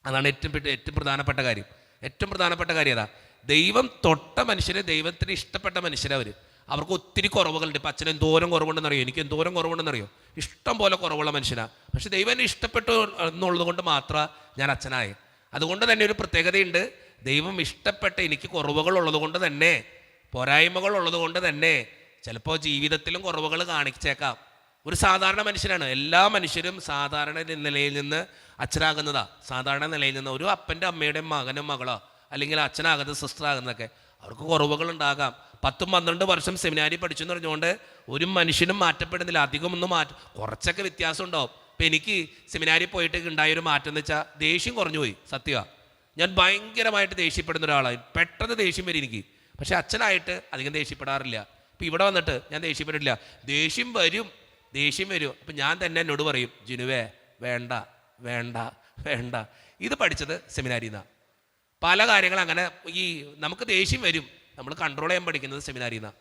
അതാണ് ഏറ്റവും പ്രധാനപ്പെട്ട കാര്യം. അതാ, ദൈവം തൊട്ട മനുഷ്യരെ, ദൈവത്തിന് ഇഷ്ടപ്പെട്ട മനുഷ്യരവർ. അവർക്ക് ഒത്തിരി കുറവുകളുണ്ട്. ഇപ്പം അച്ഛൻ എന്തോരം കുറവുണ്ടെന്നറിയോ? എനിക്ക് എന്തോരം കുറവുണ്ടെന്നറിയോ? ഇഷ്ടം പോലെ കുറവുള്ള മനുഷ്യനാണ്. പക്ഷെ ദൈവം എന്നെ ഇഷ്ടപ്പെട്ടു എന്നുള്ളത് കൊണ്ട് മാത്രമാണ് ഞാൻ അച്ഛനായി. അതുകൊണ്ട് തന്നെ ഒരു പ്രത്യേകതയുണ്ട്. ദൈവം ഇഷ്ടപ്പെട്ട എനിക്ക് കുറവുകളുള്ളത് കൊണ്ട് തന്നെ, പോരായ്മകളുള്ളത് കൊണ്ട് തന്നെ ചിലപ്പോൾ ജീവിതത്തിലും കുറവുകൾ കാണിച്ചേക്കാം. ഒരു സാധാരണ മനുഷ്യനാണ്. എല്ലാ മനുഷ്യരും സാധാരണ നിലയിൽ നിന്ന് അച്ഛനാകുന്നതാ. സാധാരണ നിലയിൽ നിന്ന് ഒരു അപ്പൻ്റെ അമ്മയുടെയും മകനും മകളോ അല്ലെങ്കിൽ അച്ഛനാകുന്നത് സിസ്റ്ററാകുന്നതൊക്കെ അവർക്ക് കുറവുകളുണ്ടാകാം. 10-12 വർഷം സെമിനാരി പഠിച്ചു എന്ന് പറഞ്ഞുകൊണ്ട് ഒരു മനുഷ്യനും മാറ്റപ്പെടുന്നില്ല. അധികമൊന്നും കുറച്ചൊക്കെ വ്യത്യാസം ഉണ്ടാവും. ഇപ്പം എനിക്ക് സെമിനാരി പോയിട്ട് ഉണ്ടായൊരു മാറ്റം എന്ന് വെച്ചാൽ ദേഷ്യം കുറഞ്ഞു പോയി. സത്യമാണ്, ഞാൻ ഭയങ്കരമായിട്ട് ദേഷ്യപ്പെടുന്ന ഒരാളായി. പെട്ടെന്ന് ദേഷ്യം വരും എനിക്ക്. പക്ഷെ അച്ഛനായിട്ട് അധികം ദേഷ്യപ്പെടാറില്ല. ഇപ്പം ഇവിടെ വന്നിട്ട് ഞാൻ ദേഷ്യപ്പെട്ടില്ല. ദേഷ്യം വരും. അപ്പം ഞാൻ തന്നെ എന്നോട് പറയും, ജിനുവേ വേണ്ട വേണ്ട വേണ്ട. ഇത് പഠിച്ചത് സെമിനാരിയിൽ നിന്നാണ്. പല കാര്യങ്ങൾ അങ്ങനെ നമുക്ക് ദേഷ്യം വരും, നമ്മൾ കൺട്രോൾ ചെയ്യാൻ പഠിക്കുന്നത് സെമിനാരിയിൽ നിന്നാണ്.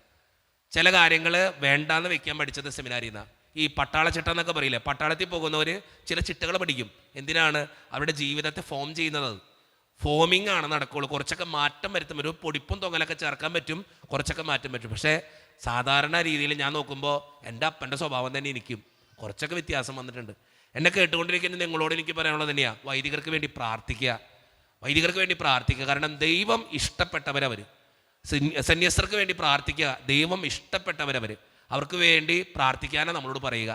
ചില കാര്യങ്ങൾ വേണ്ടാന്ന് വെക്കാൻ പഠിച്ചത് സെമിനാരിയിൽ നിന്നാണ്. ഈ പട്ടാള ചിട്ട എന്നൊക്കെ പറയില്ലേ, പട്ടാളത്തിൽ പോകുന്നവർ ചില ചിട്ടകൾ പഠിക്കും. എന്തിനാണ്? അവരുടെ ജീവിതത്തെ ഫോം ചെയ്യുന്നത്. ഫോമിങ് ആണ് നടക്കുകയുള്ളൂ. കുറച്ചൊക്കെ മാറ്റം വരുത്തും. ഒരു പൊടിപ്പും തൊങ്ങലൊക്കെ ചേർക്കാൻ പറ്റും, കുറച്ചൊക്കെ മാറ്റം പറ്റും. പക്ഷേ സാധാരണ രീതിയിൽ ഞാൻ നോക്കുമ്പോൾ എൻ്റെ അപ്പൻ്റെ സ്വഭാവം തന്നെ എനിക്കും കുറച്ചൊക്കെ വ്യത്യാസം വന്നിട്ടുണ്ട്. എന്നെ കേട്ടുകൊണ്ടിരിക്കുന്ന നിങ്ങളോട് എനിക്ക് പറയാനുള്ളത് തന്നെയാണ്, വൈദികർക്ക് വേണ്ടി പ്രാർത്ഥിക്കുക. വൈദികർക്ക് വേണ്ടി പ്രാർത്ഥിക്കുക. കാരണം ദൈവം ഇഷ്ടപ്പെട്ടവരവർ. സന്യസ്തർക്ക് വേണ്ടി പ്രാർത്ഥിക്കുക. ദൈവം ഇഷ്ടപ്പെട്ടവരവർ. അവർക്ക് വേണ്ടി പ്രാർത്ഥിക്കാനാണ് നമ്മളോട് പറയുക.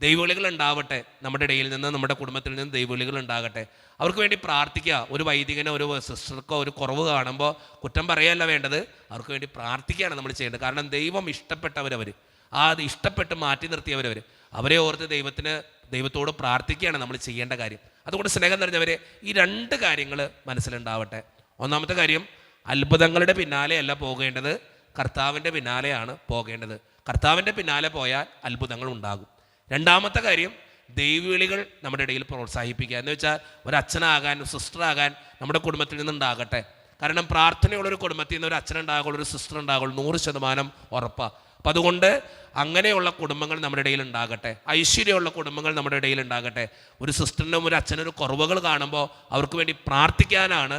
ദൈവവിളികൾ ഉണ്ടാവട്ടെ നമ്മുടെ ഇടയിൽ നിന്ന്, നമ്മുടെ കുടുംബത്തിൽ നിന്ന് ദൈവവിളികൾ ഉണ്ടാകട്ടെ. അവർക്ക് വേണ്ടി പ്രാർത്ഥിക്കുക. ഒരു വൈദികനോ ഒരു സിസ്റ്റർക്കോ ഒരു കുറവ് കാണുമ്പോൾ കുറ്റം പറയല്ല വേണ്ടത്, അവർക്ക് വേണ്ടി പ്രാർത്ഥിക്കുകയാണ് നമ്മൾ ചെയ്യേണ്ടത്. കാരണം ദൈവം ഇഷ്ടപ്പെട്ടവരവർ, അത് ഇഷ്ടപ്പെട്ട് മാറ്റി നിർത്തിയവരവർ, അവരെ ഓർത്ത് ദൈവത്തോട് പ്രാർത്ഥിക്കുകയാണ് നമ്മൾ ചെയ്യേണ്ട കാര്യം. അതുകൊണ്ട് സ്നേഹം നിറഞ്ഞവരെ, ഈ 2 കാര്യങ്ങൾ മനസ്സിലുണ്ടാവട്ടെ. ഒന്നാമത്തെ കാര്യം, അത്ഭുതങ്ങളുടെ പിന്നാലെയല്ല പോകേണ്ടത്, കർത്താവിൻ്റെ പിന്നാലെയാണ് പോകേണ്ടത്. കർത്താവിൻ്റെ പിന്നാലെ പോയാൽ അത്ഭുതങ്ങൾ ഉണ്ടാകും. രണ്ടാമത്തെ കാര്യം, ദൈവവിളികൾ നമ്മുടെ ഇടയിൽ പ്രോത്സാഹിപ്പിക്കുക. എന്ന് വെച്ചാൽ ഒരു അച്ഛനാകാൻ, ഒരു സിസ്റ്ററാകാൻ നമ്മുടെ കുടുംബത്തിൽ നിന്നുണ്ടാകട്ടെ. കാരണം പ്രാർത്ഥനയുള്ളൊരു കുടുംബത്തിൽ നിന്ന് ഒരു അച്ഛനുണ്ടാകുള്ളൂ, ഒരു സിസ്റ്റർ ഉണ്ടാകുള്ളൂ, 100% ഉറപ്പാണ്. അപ്പം അതുകൊണ്ട് അങ്ങനെയുള്ള കുടുംബങ്ങൾ നമ്മുടെ ഇടയിൽ ഉണ്ടാകട്ടെ. ഐശ്വര്യമുള്ള കുടുംബങ്ങൾ നമ്മുടെ ഇടയിൽ ഉണ്ടാകട്ടെ. ഒരു സിസ്റ്ററിനും ഒരു അച്ഛനൊരു കുറവുകൾ കാണുമ്പോൾ അവർക്ക് വേണ്ടി പ്രാർത്ഥിക്കാനാണ്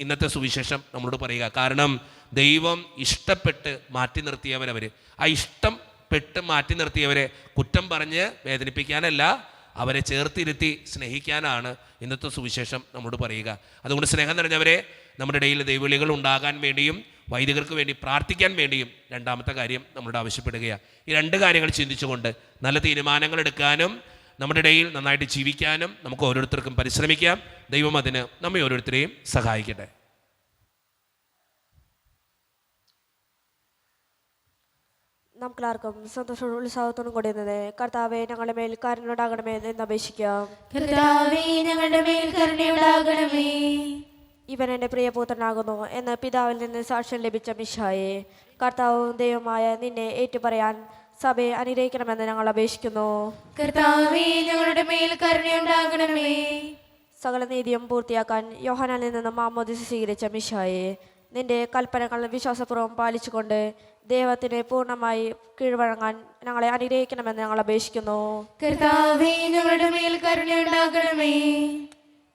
ഇന്നത്തെ സുവിശേഷം നമ്മളോട് പറയുക. കാരണം ദൈവം ഇഷ്ടപ്പെട്ട് മാറ്റി നിർത്തിയവരവർ. ആ ഇഷ്ടപ്പെട്ട് മാറ്റി നിർത്തിയവരെ കുറ്റം പറഞ്ഞ് വേദനിപ്പിക്കാനല്ല, അവരെ ചേർത്തിരുത്തി സ്നേഹിക്കാനാണ് ഇന്നത്തെ സുവിശേഷം നമ്മളോട് പറയുക. അതുകൊണ്ട് സ്നേഹം നിറഞ്ഞവരെ, നമ്മുടെ ഇടയിൽ ദൈവവിളികൾ ഉണ്ടാകാൻ വേണ്ടിയും വൈദികർക്ക് വേണ്ടി പ്രാർത്ഥിക്കാൻ വേണ്ടിയും രണ്ടാമത്തെ കാര്യം നമ്മളോട് ആവശ്യപ്പെടുകയാണ്. ഈ 2 കാര്യങ്ങൾ ചിന്തിച്ചുകൊണ്ട് നല്ല തീരുമാനങ്ങൾ എടുക്കാനും നമ്മുടെ ഇടയിൽ നന്നായിട്ട് ജീവിക്കാനും നമുക്ക് ഓരോരുത്തർക്കും പരിശ്രമിക്കാം. ദൈവം അതിന് നമ്മെ ഓരോരുത്തരെയും സഹായിക്കട്ടെ. നമുക്കെല്ലാവർക്കും സന്തോഷവും ഉത്സാഹത്തോടും കൂടി എന്നത് കർത്താവെ ഞങ്ങളുടെ മേൽ കരുണയുണ്ടാകണമേ എന്ന് അപേക്ഷിക്കാം. കർത്താവേ ഞങ്ങളുടെ മേൽ കരുണയുണ്ടാകണമേ. ഇവൻ എൻ്റെ പ്രിയപുത്രനാകുന്നു എന്ന് പിതാവിൽ നിന്ന് സാക്ഷ്യം ലഭിച്ച മിശിഹായെ, കർത്താവും ദൈവമായ നിന്നെ ഏറ്റുപറയാൻ സഭയെ അനുഗ്രഹിക്കണമെന്ന് ഞങ്ങൾ അപേക്ഷിക്കുന്നു. കർത്താവേ ഞങ്ങളുടെ മേൽ കരുണയുണ്ടാകണമേ. സകല നീതിയും പൂർത്തിയാക്കാൻ യോഹന്നാനിൽ നിന്ന് മാമോദിസ സ്വീകരിച്ച മിശിഹായെ, നിന്റെ കൽപ്പനകൾ വിശ്വാസപൂർവ്വം പാലിച്ചുകൊണ്ട് ദൈവത്തിന് പൂർണ്ണമായി കീഴ്വഴങ്ങാൻ ഞങ്ങളെ അനുഗ്രഹിക്കണമെന്ന് ഞങ്ങൾ അപേക്ഷിക്കുന്നു. കർത്താവേ ഞങ്ങളുടെ മേൽ കരുണയുണ്ടാകണമേ.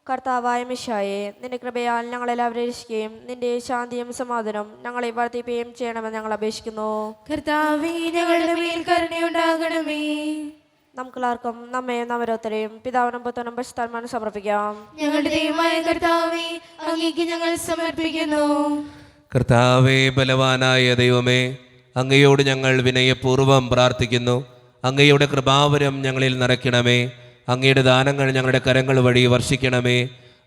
കർത്താവായ മിശിഹായെ, നിന്റെ കൃപയാൽ ഞങ്ങളെല്ലാവരും രക്ഷിക്കുകയും നിന്റെ ശാന്തിയും സമാധാനവും ഞങ്ങളെ വർദ്ധിപ്പിക്കുകയും ചെയ്യണമെന്ന് ഞങ്ങൾ അപേക്ഷിക്കുന്നു. കർത്താവേ ഞങ്ങളുടെ മേൽ കരുണയുണ്ടാകണമേ. നമുക്കെല്ലാവർക്കും നമ്മയും നമ്മോരോരുത്തരെയും പിതാവിനും പുത്രനും പരിശുദ്ധാത്മാവിനും സമർപ്പിക്കാം. ഞങ്ങളുടെ ദൈവമായ കർത്താവേ, അങ്ങേക്ക് ഞങ്ങൾ സമർപ്പിക്കുന്നു. കർത്താവേ, ബലവാനായ ദൈവമേ, അങ്ങയോട് ഞങ്ങൾ വിനയപൂർവ്വം പ്രാർത്ഥിക്കുന്നു. അങ്ങയുടെ കൃപാവരം ഞങ്ങളിൽ നിറയ്ക്കണമേ. അങ്ങയുടെ ദാനങ്ങൾ ഞങ്ങളുടെ കരങ്ങൾ വഴി വർഷിക്കണമേ.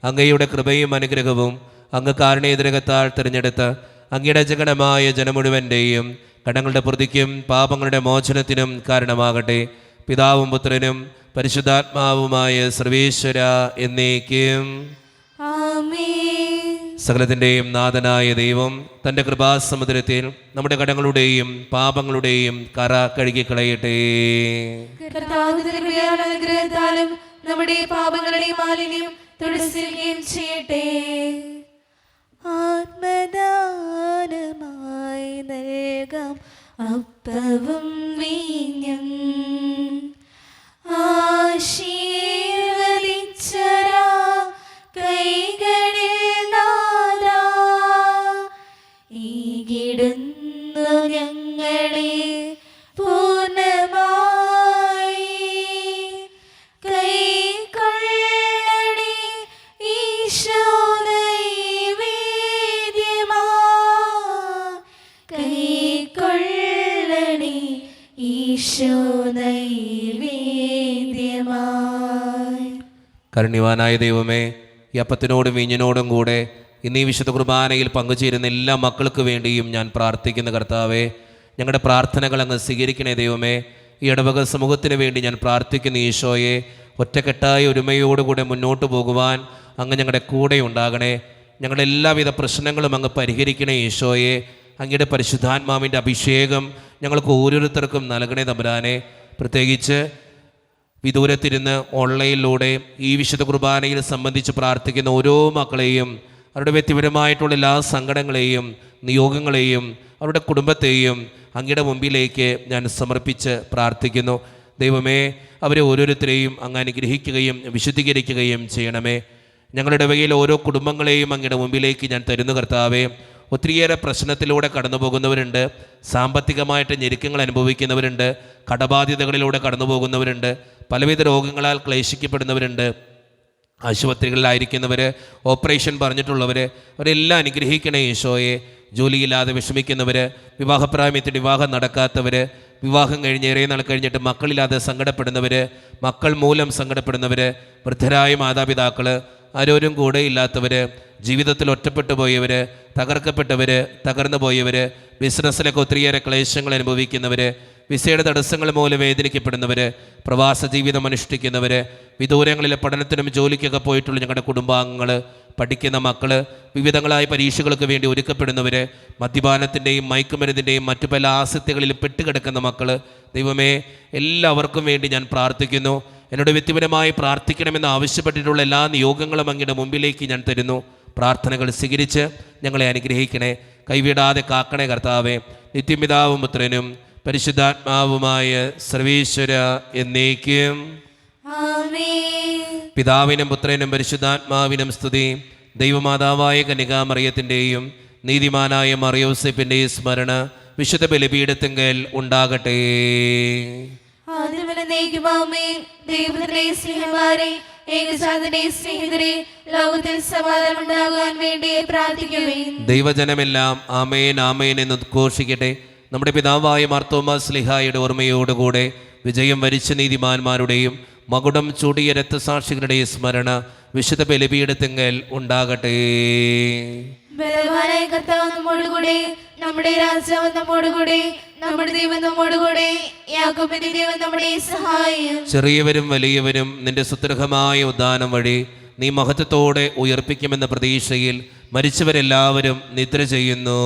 അങ്ങയുടെ കൃപയും അനുഗ്രഹവും അങ്ങ് കാരുണ്യതിരകത്താൽ തിരഞ്ഞെടുത്ത് അങ്ങയുടെ ജഗണമായ ജനമുഴുവൻ്റെയും കടങ്ങളുടെ പ്രതിക്കും പാപങ്ങളുടെ മോചനത്തിനും കാരണമാകട്ടെ. പിതാവും പുത്രനും പരിശുദ്ധാത്മാവുമായ സർവേശ്വര എന്നേക്കും ആമേൻ. സകലത്തിൻ്റെയും നാഥനായ ദൈവം തൻ്റെ കൃപാസമുദ്രത്തിൽ നമ്മുടെ കടങ്ങളുടെയും പാപങ്ങളുടെയും കറ കഴുകിക്കളയട്ടെ. കർത്താവിന്റെ കൃപയാലും അനുഗ്രഹത്താലും നമ്മുടെ പാപങ്ങളുടെ മാലിന്യം തുടച്ചിരിക്കുകയും ചെയ്യട്ടെ. ആത്മദാനമായി നൽകാം അപ്പവും വീഞ്ഞും ആശീർവദിച്ചരാ കൈകളിൽ നാദാ ഈകിടുന്നു ഞങ്ങളെ പൂർണ്ണമായി കൈക്കൊള്ളണേ ഈശോ നൈവേദ്യമാ കൈക്കൊള്ളണേ ഈശോ നൈവേദ്യമായി. കരുണ്യവാനായ ദൈവമേ, ഈ അപ്പത്തിനോടും വീഞ്ഞിനോടും കൂടെ ഇന്നീ വിശുദ്ധ കുർബാനയിൽ പങ്കുചേരുന്ന എല്ലാ മക്കൾക്ക് വേണ്ടിയും ഞാൻ പ്രാർത്ഥിക്കുന്ന കർത്താവേ, ഞങ്ങളുടെ പ്രാർത്ഥനകൾ അങ്ങ് സ്വീകരിക്കണേ ദൈവമേ. ഈ ഇടവക സമൂഹത്തിന് വേണ്ടി ഞാൻ പ്രാർത്ഥിക്കുന്ന ഈശോയെ, ഒറ്റക്കെട്ടായ ഒരുമയോടുകൂടെ മുന്നോട്ട് പോകുവാൻ അങ്ങ് ഞങ്ങളുടെ കൂടെ ഉണ്ടാകണേ. ഞങ്ങളുടെ എല്ലാവിധ പ്രശ്നങ്ങളും അങ്ങ് പരിഹരിക്കണേ ഈശോയെ. അങ്ങയുടെ പരിശുദ്ധാത്മാവിൻ്റെ അഭിഷേകം ഞങ്ങൾക്ക് ഓരോരുത്തർക്കും നൽകണേ തമ്പുരാനെ. പ്രത്യേകിച്ച് വിദൂരത്തിരുന്ന് ഓൺലൈനിലൂടെ ഈ വിശുദ്ധ കുർബാനയിൽ സംബന്ധിച്ച് പ്രാർത്ഥിക്കുന്ന ഓരോ മക്കളെയും, അവരുടെ വ്യക്തിപരമായിട്ടുള്ള എല്ലാ സങ്കടങ്ങളെയും നിയോഗങ്ങളെയും അവരുടെ കുടുംബത്തെയും അങ്ങയുടെ മുമ്പിലേക്ക് ഞാൻ സമർപ്പിച്ച് പ്രാർത്ഥിക്കുന്നു. ദൈവമേ, അവരെ ഓരോരുത്തരെയും അങ്ങ് അനുഗ്രഹിക്കുകയും വിശുദ്ധീകരിക്കുകയും ചെയ്യണമേ. ഞങ്ങളുടെ ഇടവകയിൽ ഓരോ കുടുംബങ്ങളെയും അങ്ങയുടെ മുമ്പിലേക്ക് ഞാൻ തരുന്നു കർത്താവേ. ഒത്തിരിയേറെ പ്രശ്നത്തിലൂടെ കടന്നു പോകുന്നവരുണ്ട്, സാമ്പത്തികമായിട്ട് ഞെരുക്കങ്ങൾ അനുഭവിക്കുന്നവരുണ്ട്, കടബാധ്യതകളിലൂടെ കടന്നു പോകുന്നവരുണ്ട്, പലവിധ രോഗങ്ങളാൽ ക്ലേശിക്കപ്പെടുന്നവരുണ്ട്. ആശുപത്രികളിലായിരിക്കുന്നവർ, ഓപ്പറേഷൻ പറഞ്ഞിട്ടുള്ളവർ, അവരെല്ലാം അനുഗ്രഹിക്കണേ ഈശോയെ. ജോലിയില്ലാതെ വിഷമിക്കുന്നവർ, വിവാഹപ്രായത്തിൽ വിവാഹം നടക്കാത്തവർ, വിവാഹം കഴിഞ്ഞ് ഏറെ നാൾ കഴിഞ്ഞിട്ട് മക്കളില്ലാതെ സങ്കടപ്പെടുന്നവർ, മക്കൾ മൂലം സങ്കടപ്പെടുന്നവർ, വൃദ്ധരായ മാതാപിതാക്കൾ, ആരോരും കൂടെ ഇല്ലാത്തവർ, ജീവിതത്തിൽ ഒറ്റപ്പെട്ടു പോയവർ, തകർക്കപ്പെട്ടവർ, തകർന്നു പോയവർ, ബിസിനസ്സിലൊക്കെ ഒത്തിരിയേറെ ക്ലേശങ്ങൾ അനുഭവിക്കുന്നവർ, വിസയുടെ തടസ്സങ്ങൾ മൂലം വേദനിക്കപ്പെടുന്നവർ, പ്രവാസ ജീവിതം അനുഷ്ഠിക്കുന്നവർ, വിദൂരങ്ങളിലെ പഠനത്തിനും ജോലിക്കൊക്കെ പോയിട്ടുള്ള ഞങ്ങളുടെ കുടുംബാംഗങ്ങൾ, പഠിക്കുന്ന മക്കൾ, വിവിധങ്ങളായ പരീക്ഷകൾക്ക് വേണ്ടി ഒരുക്കപ്പെടുന്നവർ, മദ്യപാനത്തിൻ്റെയും മയക്കുമരുന്നിൻ്റെയും മറ്റു പല ആസക്തികളിലും പെട്ടുകിടക്കുന്ന മക്കൾ, ദൈവമേ എല്ലാവർക്കും വേണ്ടി ഞാൻ പ്രാർത്ഥിക്കുന്നു. എന്നോട് വ്യക്തിപരമായി പ്രാർത്ഥിക്കണമെന്ന് ആവശ്യപ്പെട്ടിട്ടുള്ള എല്ലാ നിയോഗങ്ങളും അങ്ങയുടെ മുമ്പിലേക്ക് ഞാൻ തരുന്നു. പ്രാർത്ഥനകൾ സ്വീകരിച്ച് ഞങ്ങളെ അനുഗ്രഹിക്കണേ, കൈവിടാതെ കാക്കണേ കർത്താവേ. നിത്യപിതാവും പുത്രനും പരിശുദ്ധാത്മാവുമായ സർവീശ്വര എന്നേക്കും. പിതാവിനും പുത്രനും പരിശുദ്ധാത്മാവിനും സ്തുതി. ദൈവമാതാവായ കന്യകാമറിയത്തിൻ്റെയും നീതിമാനായ മറിയോസേപ്പിൻ്റെയും സ്മരണ വിശുദ്ധ ബലിപീഠത്തിങ്കൽ ഉണ്ടാകട്ടെ. ദൈവത്തിന്റെ സ്നേഹമാരെ, ഏകജാതന്റെ സ്നേഹിതരെ, ലോകത്തിൽ സമാധാനം ഉണ്ടാകാൻ വേണ്ടി പ്രാർത്ഥിക്കുവേൻ. ദൈവജനമെല്ലാം ആമേൻ ആമേൻ എന്ന് ഉദ്ഘോഷിക്കട്ടെ. നമ്മുടെ പിതാവായ മാർത്തോമാ ശ്ലീഹായുടെ ഓർമ്മയോടുകൂടെ വിജയം വരിച്ച നീതിമാന്മാരുടെയും മകുടം ചൂടിയ രക്തസാക്ഷികളുടെയും സ്മരണ വിശുദ്ധ ബലിപീഠത്തിങ്കൽ ഉണ്ടാകട്ടെ. ബലവാനായ കർത്താവ് നമ്മോടുകൂടെ, നമ്മുടെ രാജാവ് നമ്മോടുകൂടെ, നമ്മുടെ ദൈവം നമ്മോടുകൂടെ, യാക്കോബിന്റെ ദൈവം നമ്മുടെ സഹായം. ചെറിയവരും വലിയവരും നിന്റെ സുദൃഢമായ ഉദ്ധാനം വഴി നീ മഹത്വത്തോടെ ഉയർപ്പിക്കുമെന്ന പ്രതീക്ഷയിൽ മരിച്ചവരെല്ലാവരും നിദ്ര ചെയ്യുന്നു.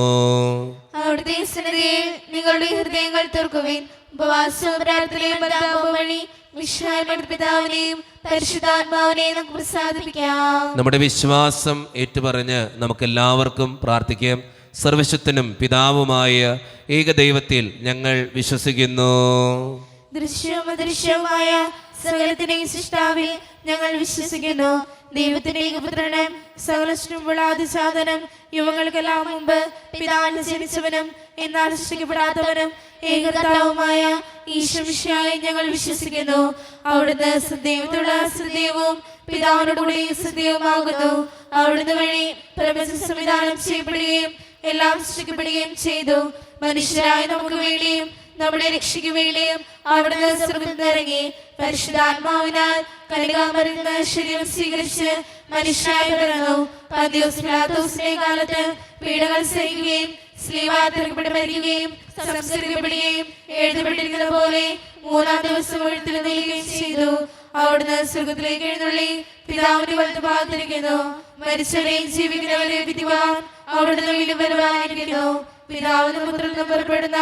അവിടുത്തെ സന്നിധിയിൽ നിങ്ങളുടെ ഹൃദയങ്ങൾ തുറക്കുവിൻ. ഉപവാസവും പ്രാർത്ഥനയും പ്രതാപവും വഴി വിശ്വാസയുടെ പിതാവിനെയും പരിശുദ്ധാത്മാവിനെയും നമുക്ക് പ്രസാദിപ്പിക്കാം. നമ്മുടെ വിശ്വാസം ഏറ്റുപറഞ്ഞ് നമുക്കെല്ലാവർക്കും പ്രാർത്ഥിക്കാം. സർവശക്തനും പിതാവുമായ ഏകദൈവത്തിൽ ഞങ്ങൾ വിശ്വസിക്കുന്നു. ദൃശ്യവും അദൃശ്യവുമായ സകലത്തിന്റെയും സൃഷ്ടാവിൽ ഞങ്ങൾ വിശ്വസിക്കുന്നു. ദൈവത്തിന്റെ ഏകപുത്രനും സകലത്തിനുമുള്ള ആദിസാധനം, യുവങ്ങൾക്കെല്ലാം മുമ്പ് പിതാവിന് ജനിച്ചവനും എന്നാൽ സൃഷ്ടിക്കപ്പെടാത്തവനും ഏകകർത്താവുമായ ഈശോമിശിഹായെ ഞങ്ങൾ വിശ്വസിക്കുന്നു. അവിടുന്ന് സദൈവത്തിലുള്ള സദൈവവും പിതാവിനോടുകൂടി സദൈവമാകുന്നു. അവിടുന്ന് വഴി പ്രപഞ്ചം സംവിധാനം ചെയ്യപ്പെടുകയും എല്ലാം സൃഷ്ടിക്കപ്പെടുകയും ചെയ്തു. മനുഷ്യരായ നമുക്ക് വേണ്ടിയും നമ്മുടെ രക്ഷയ്ക്ക് വേണ്ടിയും അവിടുന്ന് സ്വർഗ്ഗത്തിൽ ഇറങ്ങി പരിശുദ്ധാത്മാവിനാൽ കന്യകാമറിയത്തിൽ ശരീരം സ്വീകരിച്ച് മനുഷ്യനായി പിറന്നു. പന്തിയോസ് പിലാത്തോസിന്റെ കാലത്ത് പീഡകൾ സഹിക്കുകയും സ്ലീവായി തറയ്ക്കപ്പെട്ട് മരിക്കുകയും സംസ്കരിക്കപ്പെടുകയും എഴുതപ്പെട്ടിരിക്കുന്ന പോലെ മൂന്നാം ദിവസം ഉയർത്തെഴുന്നേൽക്കുകയും ചെയ്തു. അവിടുന്ന് സ്വർഗ്ഗത്തിലേക്ക് എഴുന്നള്ളി പിതാവിന്റെ വലത്തുഭാഗത്തിരിക്കുന്നു. മരിച്ചവരെയും ജീവിക്കുന്നവരെയും വിധിവാൻ അവിടുന്ന് വീണ്ടും വരുവാനിരിക്കുന്നു. പിതാവിനും പുത്രനും പുറപ്പെടുന്ന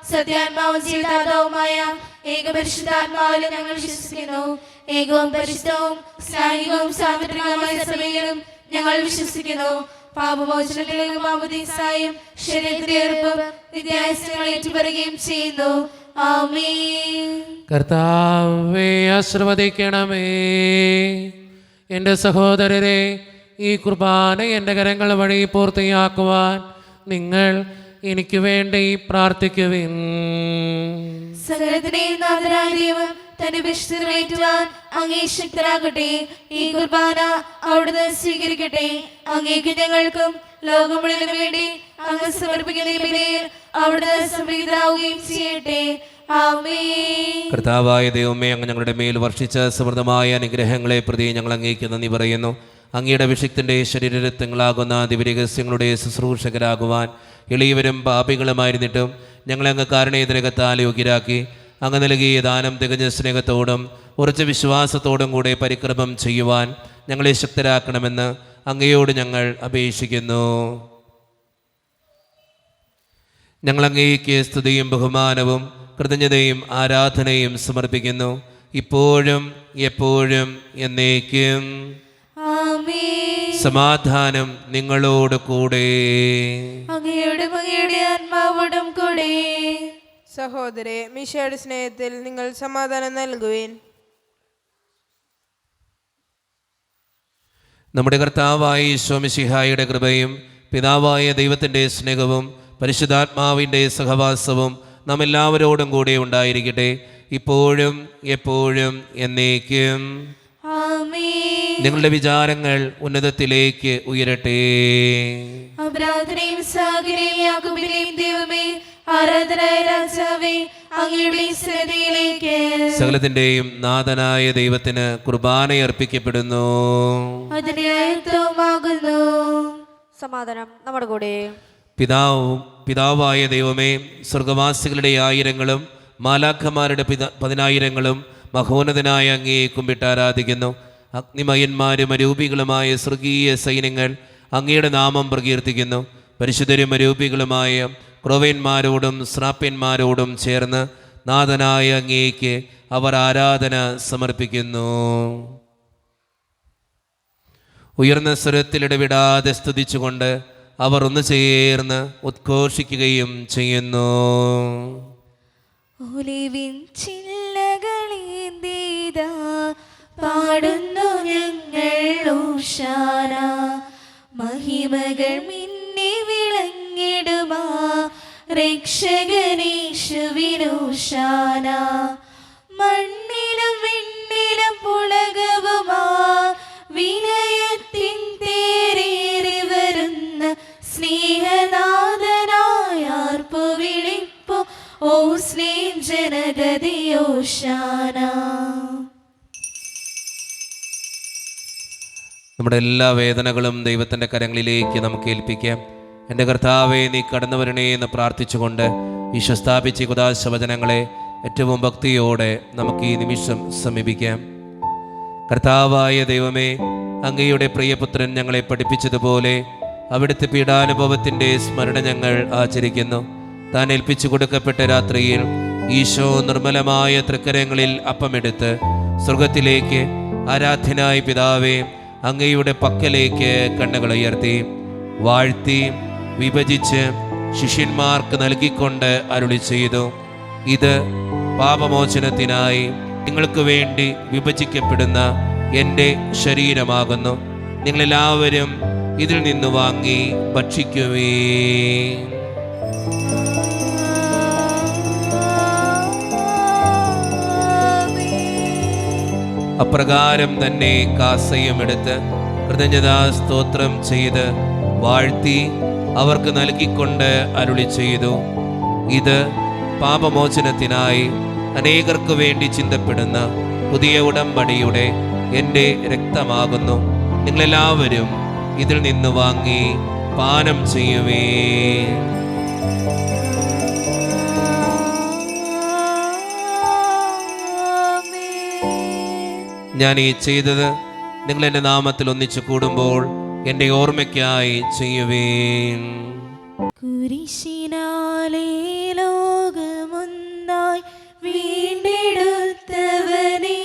സത്യാത്മാവും ജീവിതാത്മാവുമായ ഏകപരിശുദ്ധാത്മാവിലും ഞങ്ങൾ വിശ്വസിക്കുന്നു. ഏകവും പരിശുദ്ധവും സ്നേഹികവും സാർവത്രികവുമായ സഭയിലും ഞങ്ങൾ വിശ്വസിക്കുന്നു. പാപമോചനത്തിലേക്ക് മാമോദീസായും ശരീരത്തിന്റെ ഉറപ്പും നിത്യായുസ്സുകൾ ഏറ്റുപറയുകയും ചെയ്യുന്നു. ആമേൻ. കർത്താവേ ആശീർവദിക്കണമേ. എൻ്റെ സഹോദരരെ, ഈ കുർബാന എൻ്റെ കരങ്ങൾ വഴി പൂർത്തിയാക്കുവാൻ നിങ്ങൾ എനിക്ക് വേണ്ടി പ്രാർത്ഥിക്കുവിൻ. സകലത്തിന്റെയും നാഥനായ ദൈവം തന്റെ വിശുദ്ധരാകുവാൻ അങ്ങേ ശക്തരാകട്ടെ. ഈ കുർബാന അവിടുന്ന് സ്വീകരിക്കട്ടെ. അങ്ങേക്ക് ഞങ്ങൾക്കും ലോകം മുഴുവനും വേണ്ടി അങ്ങ് സമർപ്പിക്കുന്ന ഈ ബലിയിൽ അവിടുന്ന് സംപ്രീതരാകുകയും ചെയ്യട്ടെ. ആമേൻ. കർത്താവായ ദൈവമേ, അങ്ങ് ഞങ്ങളുടെ മേൽ വർഷിച്ച സമൃദ്ധമായ അനുഗ്രഹങ്ങളെ പ്രതി ഞങ്ങൾ അങ്ങേക്ക് നന്ദി പറയുന്നു. അങ്ങയുടെ അഭിഷിക്തൻ്റെ ശരീരരത്നങ്ങളാകുന്ന ദിവ്യരഹസ്യങ്ങളുടെ ശുശ്രൂഷകരാകുവാൻ എളിയവരും പാപികളുമായിരുന്നിട്ടും ഞങ്ങളെ അങ്ങ് കാരുണ്യത്തിനകത്താൽ യോഗ്യരാക്കി അങ്ങ് നൽകിയ ദാനം തികഞ്ഞ സ്നേഹത്തോടും ഉറച്ച വിശ്വാസത്തോടും കൂടെ പരിക്രമം ചെയ്യുവാൻ ഞങ്ങളെ ശക്തരാക്കണമെന്ന് അങ്ങയോട് ഞങ്ങൾ അപേക്ഷിക്കുന്നു. ഞങ്ങൾ അങ്ങേക്ക് സ്തുതിയും ബഹുമാനവും കൃതജ്ഞതയും ആരാധനയും സമർപ്പിക്കുന്നു, ഇപ്പോഴും എപ്പോഴും എന്നേക്കും. സമാധാനം നിങ്ങളോട് കൂടെ. അങ്ങയുടെ ആത്മാവോടും കൂടെ. സഹോദരെ, മിശിഹായുടെ സ്നേഹത്തിൽ നിങ്ങൾ സമാധാനം നൽകുവിൻ. നമ്മുടെ കർത്താവായ ഈശോ മിശിഹായുടെ കൃപയും പിതാവായ ദൈവത്തിൻ്റെ സ്നേഹവും പരിശുദ്ധാത്മാവിൻ്റെ സഹവാസവും നാം എല്ലാവരോടും കൂടെ ഉണ്ടായിരിക്കട്ടെ. ഇപ്പോഴും എപ്പോഴും എന്നേക്കും. ആമേൻ. നിങ്ങളുടെ വിചാരങ്ങൾ ഉന്നതത്തിലേക്ക് ഉയരട്ടെ. അബ്രാഹത്തിനെയും ഇസ്ഹാക്കിനെയും യാക്കോബിനെയും ദൈവമേ, ആരാധനായ രാജാവേ, അങ്ങയുടെ സന്നിധിയിലേക്ക് സകലത്തിന്റെയും നാഥനായ ദൈവത്തിന് കുർബാനയർപ്പിക്കപ്പെടുന്നു. അതിന്റെ അയത്വമാകുന്നു. സമാധാനം നമ്മുടെ കൂടെ. പിതാവായ ദൈവമേ, സ്വർഗവാസികളുടെ ആയിരങ്ങളും മാലാഖമാരുടെ 10,000ങ്ങളും മഹോന്നതനായ അങ്ങയെ കുമ്പിട്ട് ആരാധിക്കുന്നു. അഗ്നിമയന്മാരും അരൂപികളുമായ സ്വർഗീയ സൈന്യങ്ങൾ അങ്ങയുടെ നാമം പ്രകീർത്തിക്കുന്നു. പരിശുദ്ധരും അരൂപികളുമായ ക്രോവേന്മാരോടും ശ്രാപ്യന്മാരോടും ചേർന്ന് നാഥനായ അങ്ങേക്ക് അവർ ആരാധന സമർപ്പിക്കുന്നു. ഉയർന്ന സ്വരത്തിലിടവിടാതെ സ്തുതിച്ചുകൊണ്ട് അവർ ഒന്ന് ചേർന്ന് ഉദ്ഘോഷിക്കുകയും ചെയ്യുന്നു. ഒലിവിൻ ചില്ലകളേന്തിതാ പാടുന്നു ഞങ്ങൾ ഓശാന. മഹിമകൾ മിന്നി വിളങ്ങിടുമാ രക്ഷകനേശുവിനോശാന. മണ്ണിലും വിണ്ണിലും പുളകവുമാ വിനയത്തിൻ തേരേറി വരുന്ന സ്നേഹനാഥനായാർപ്പു വിളിപ്പു ഓ സ്നേഹ ജനഗതിയോശാന. നമ്മുടെ എല്ലാ വേദനകളും ദൈവത്തിൻ്റെ കരങ്ങളിലേക്ക് നമുക്ക് ഏൽപ്പിക്കാം. എൻ്റെ കർത്താവെ, നീ കടന്നു വരണേ എന്ന് പ്രാർത്ഥിച്ചുകൊണ്ട് ഈശോ സ്ഥാപിച്ച കുദാശവചനങ്ങളെ ഏറ്റവും ഭക്തിയോടെ നമുക്ക് ഈ നിമിഷം സമീപിക്കാം. കർത്താവായ ദൈവമേ, അങ്ങയുടെ പ്രിയപുത്രൻ ഞങ്ങളെ പഠിപ്പിച്ചതുപോലെ അവിടുത്തെ പീഡാനുഭവത്തിൻ്റെ സ്മരണ ഞങ്ങൾ ആചരിക്കുന്നു. താൻ ഏൽപ്പിച്ചു കൊടുക്കപ്പെട്ട രാത്രിയിൽ ഈശോ നിർമ്മലമായ തൃക്കരങ്ങളിൽ അപ്പമെടുത്ത് സ്വർഗത്തിലേക്ക് ആരാധ്യനായ പിതാവേ അങ്ങയുടെ പക്കലേക്ക് കണ്ണുകൾ ഉയർത്തി വാഴ്ത്തി വിഭജിച്ച് ശിഷ്യന്മാർക്ക് നൽകിക്കൊണ്ട് അരുളി ചെയ്തു, ഇത് പാപമോചനത്തിനായി നിങ്ങൾക്ക് വേണ്ടി വിഭജിക്കപ്പെടുന്ന എൻ്റെ ശരീരമാകുന്നു. നിങ്ങളെല്ലാവരും ഇതിൽ നിന്ന് വാങ്ങി ഭക്ഷിക്കുവേ. അപ്രകാരം തന്നെ കാസയും എടുത്ത് കൃതജ്ഞതാ സ്തോത്രം ചെയ്ത് വാഴ്ത്തി അവർക്ക് നൽകിക്കൊണ്ട് അരുളി ചെയ്തു, ഇത് പാപമോചനത്തിനായി അനേകർക്ക് വേണ്ടി ചിന്തപ്പെടുന്ന പുതിയ ഉടമ്പടിയുടെ എൻ്റെ രക്തമാകുന്നു. നിങ്ങളെല്ലാവരും ഇതിൽ നിന്ന് വാങ്ങി പാനം ചെയ്യുവേ. ഞാൻ ഈ ചെയ്തത് നിങ്ങൾ എൻ്റെ നാമത്തിൽ ഒന്നിച്ചു കൂടുമ്പോൾ എൻ്റെ ഓർമ്മയ്ക്കായി ചെയ്യുവേൻ. കുരിശിനാലേ ലോകമൊന്നായി വീണ്ടെടുത്തവനേ,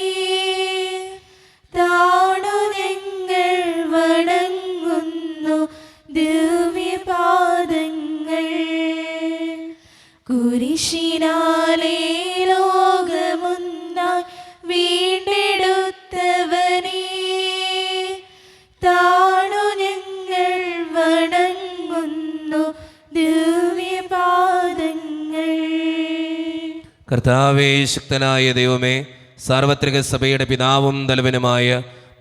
താണു ഞങ്ങൾ വണങ്ങുന്നു ദിവ്യപാദങ്ങൾ. കുരിശിനാലേ ലോകമൊന്നായി വീണ്ടെടുത്തവനേ, താണു ഞങ്ങൾ വണങ്ങുന്നു ദിവ്യപാദങ്ങൾ. കർത്താവേ, ശക്തനായ ദൈവമേ, സാർവത്രിക സഭയുടെ പിതാവും തലവനുമായ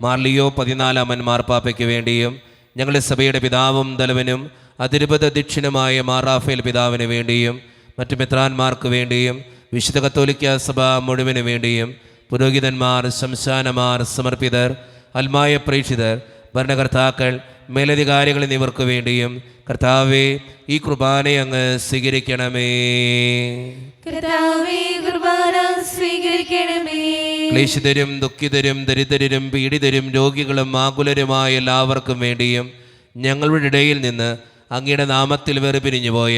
മാർലിയോ 14 മാർപ്പാപ്പയ്ക്ക് വേണ്ടിയും ഞങ്ങളുടെ സഭയുടെ പിതാവും തലവനും അതിരുപത അധ്യക്ഷനുമായ മാറാഫേൽ പിതാവിന് വേണ്ടിയും മറ്റു മെത്രാന്മാർക്ക് വേണ്ടിയും വിശുദ്ധ കത്തോലിക്ക സഭ മുഴുവന് വേണ്ടിയും പുരോഹിതന്മാർ, ശംശാനമാർ, സമർപ്പിതർ, അൽമായ പ്രേക്ഷിതർ, ഭരണകർത്താക്കൾ, മേലധികാരികൾ എന്നിവർക്ക് വേണ്ടിയും കർത്താവേ ഈ കുർബാനയെ അങ്ങ് സ്വീകരിക്കണമേ. കർത്താവേ, കുർബാന സ്വീകരിക്കണമേ. ക്ലേശിതരും ദുഃഖിതരും ദരിദ്രരും പീഡിതരും രോഗികളും ആകുലരുമായ എല്ലാവർക്കും വേണ്ടിയും ഞങ്ങളുടെ ഇടയിൽ നിന്ന് അങ്ങയുടെ നാമത്തിൽ വേർപിരിഞ്ഞുപോയ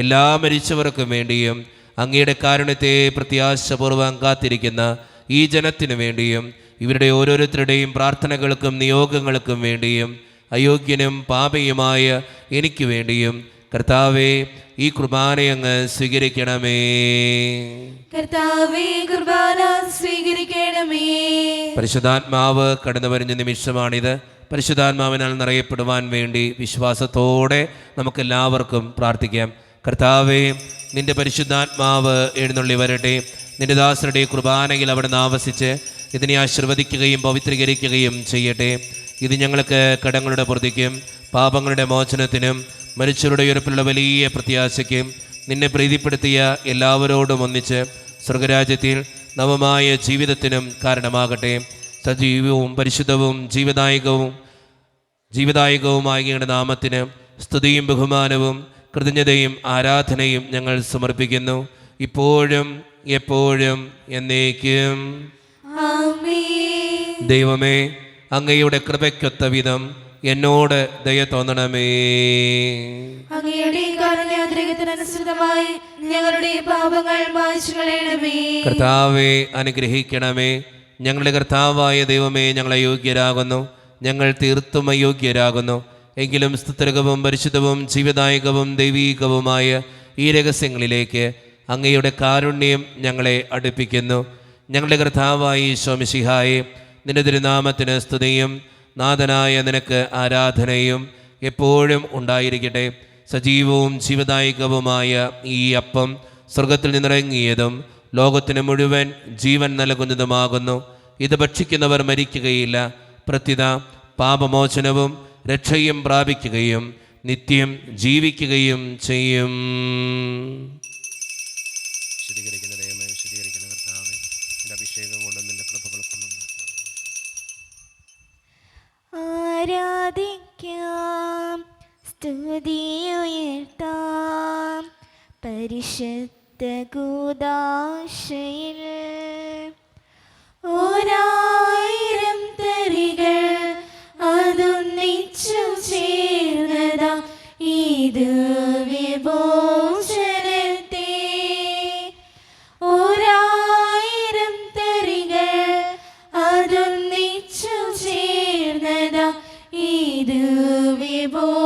എല്ലാ മരിച്ചവർക്കും വേണ്ടിയും അങ്ങയുടെ കാരുണ്യത്തെ പ്രത്യാശപൂർവ്വം കാത്തിരിക്കുന്ന ഈ ജനത്തിനു വേണ്ടിയും ഇവരുടെ ഓരോരുത്തരുടെയും പ്രാർത്ഥനകൾക്കും നിയോഗങ്ങൾക്കും വേണ്ടിയും അയോഗ്യനും പാപിയുമായ എനിക്ക് വേണ്ടിയും കർത്താവേ ഈ കുർബാനയങ്ങ് സ്വീകരിക്കണമേ. കർത്താവേ, കുർബാന സ്വീകരിക്കണമേ. പരിശുദ്ധാത്മാവ് കടന്നു വരുന്ന നിമിഷമാണിത്. പരിശുദ്ധാത്മാവിനാൽ നിറയപ്പെടുവാൻ വേണ്ടി വിശ്വാസത്തോടെ നമുക്കെല്ലാവർക്കും പ്രാർത്ഥിക്കാം. കർത്താവേ, നിന്റെ പരിശുദ്ധാത്മാവ് എഴുന്നള്ളി വരട്ടെ. നിന്റെ ദാസരുടെ കുർബാനയിൽ അവിടുന്ന് ആവസിച്ച് ഇതിനെ ആശീർവദിക്കുകയും പവിത്രീകരിക്കുകയും ചെയ്യട്ടെ. ഇത് ഞങ്ങൾക്ക് കടങ്ങളുടെ പ്രതിക്കും പാപങ്ങളുടെ മോചനത്തിനും മരിച്ചവരുടെ ഉയർപ്പിലുള്ള വലിയ പ്രത്യാശയ്ക്കും നിന്നെ പ്രീതിപ്പെടുത്തിയ എല്ലാവരോടും ഒന്നിച്ച് സ്വർഗരാജ്യത്തിൽ നവമായ ജീവിതത്തിനും കാരണമാകട്ടെ. സജീവവും പരിശുദ്ധവും ജീവദായകവുമായ അങ്ങയുടെ നാമത്തിന് സ്തുതിയും ബഹുമാനവും കൃതജ്ഞതയും ആരാധനയും ഞങ്ങൾ സമർപ്പിക്കുന്നു, ഇപ്പോഴും എപ്പോഴും എന്നേക്കും. ദൈവമേ, അങ്ങയുടെ കൃപയ്ക്കൊത്ത വിധം എന്നോട് ദയ തോന്നണമേ. അങ്ങയുടെ കാരുണ്യാതിരകത്തിനനുസൃതമായി ഞങ്ങളുടെ പാപങ്ങൾ മായ്ച്ചു കളയണമേ. കർത്താവെ അനുഗ്രഹിക്കണമേ. ഞങ്ങളുടെ കർത്താവായ ദൈവമേ, ഞങ്ങൾ അയോഗ്യരാകുന്നു, ഞങ്ങൾ തീർത്തും അയോഗ്യരാകുന്നു. എങ്കിലും സ്തുത്യർഹവും പരിശുദ്ധവും ജീവദായകവും ദൈവീകവുമായ ഈ രഹസ്യങ്ങളിലേക്ക് അങ്ങയുടെ കാരുണ്യം ഞങ്ങളെ അടുപ്പിക്കുന്നു. ഞങ്ങളുടെ കർത്താവായ ഈശോ മിശിഹായെ, നിന്റെ തിരുനാമത്തിന് സ്തുതിയും നാഥനായ നിനക്ക് ആരാധനയും എപ്പോഴും ഉണ്ടായിരിക്കട്ടെ. സജീവവും ജീവദായകവുമായ ഈ അപ്പം സ്വർഗത്തിൽ നിന്നിറങ്ങിയതും ലോകത്തിന് മുഴുവൻ ജീവൻ നൽകുന്നതുമാകുന്നു. ഇത് ഭക്ഷിക്കുന്നവർ മരിക്കുകയില്ല, പ്രത്യുത പാപമോചനവും രക്ഷയും പ്രാപിക്കുകയും നിത്യം ജീവിക്കുകയും ചെയ്യും. വിശദീകരിക്കുന്ന ദൈവമേ, വിശദീകരിക്കുന്ന കർത്താവേ, എൻ്റെ അഭിഷേകം കൊണ്ടും നിന്റെ കൃപകൾ കൊണ്ടും ആരാധിക്കാം, സ്തുതിയുയർത്താം പരിശുദ്ധ കൂദാശയിൽ. ഒരായിരം തരികൾ അതൊന്നിച്ചു ചേർന്നതാ ഈ ദിവ്യഭോജനത്തെ. ഒരായിരം തരികൾ അതൊന്നിച്ചു ചേർന്നതാ ഈ ദിവ്യഭോജനത്തെ.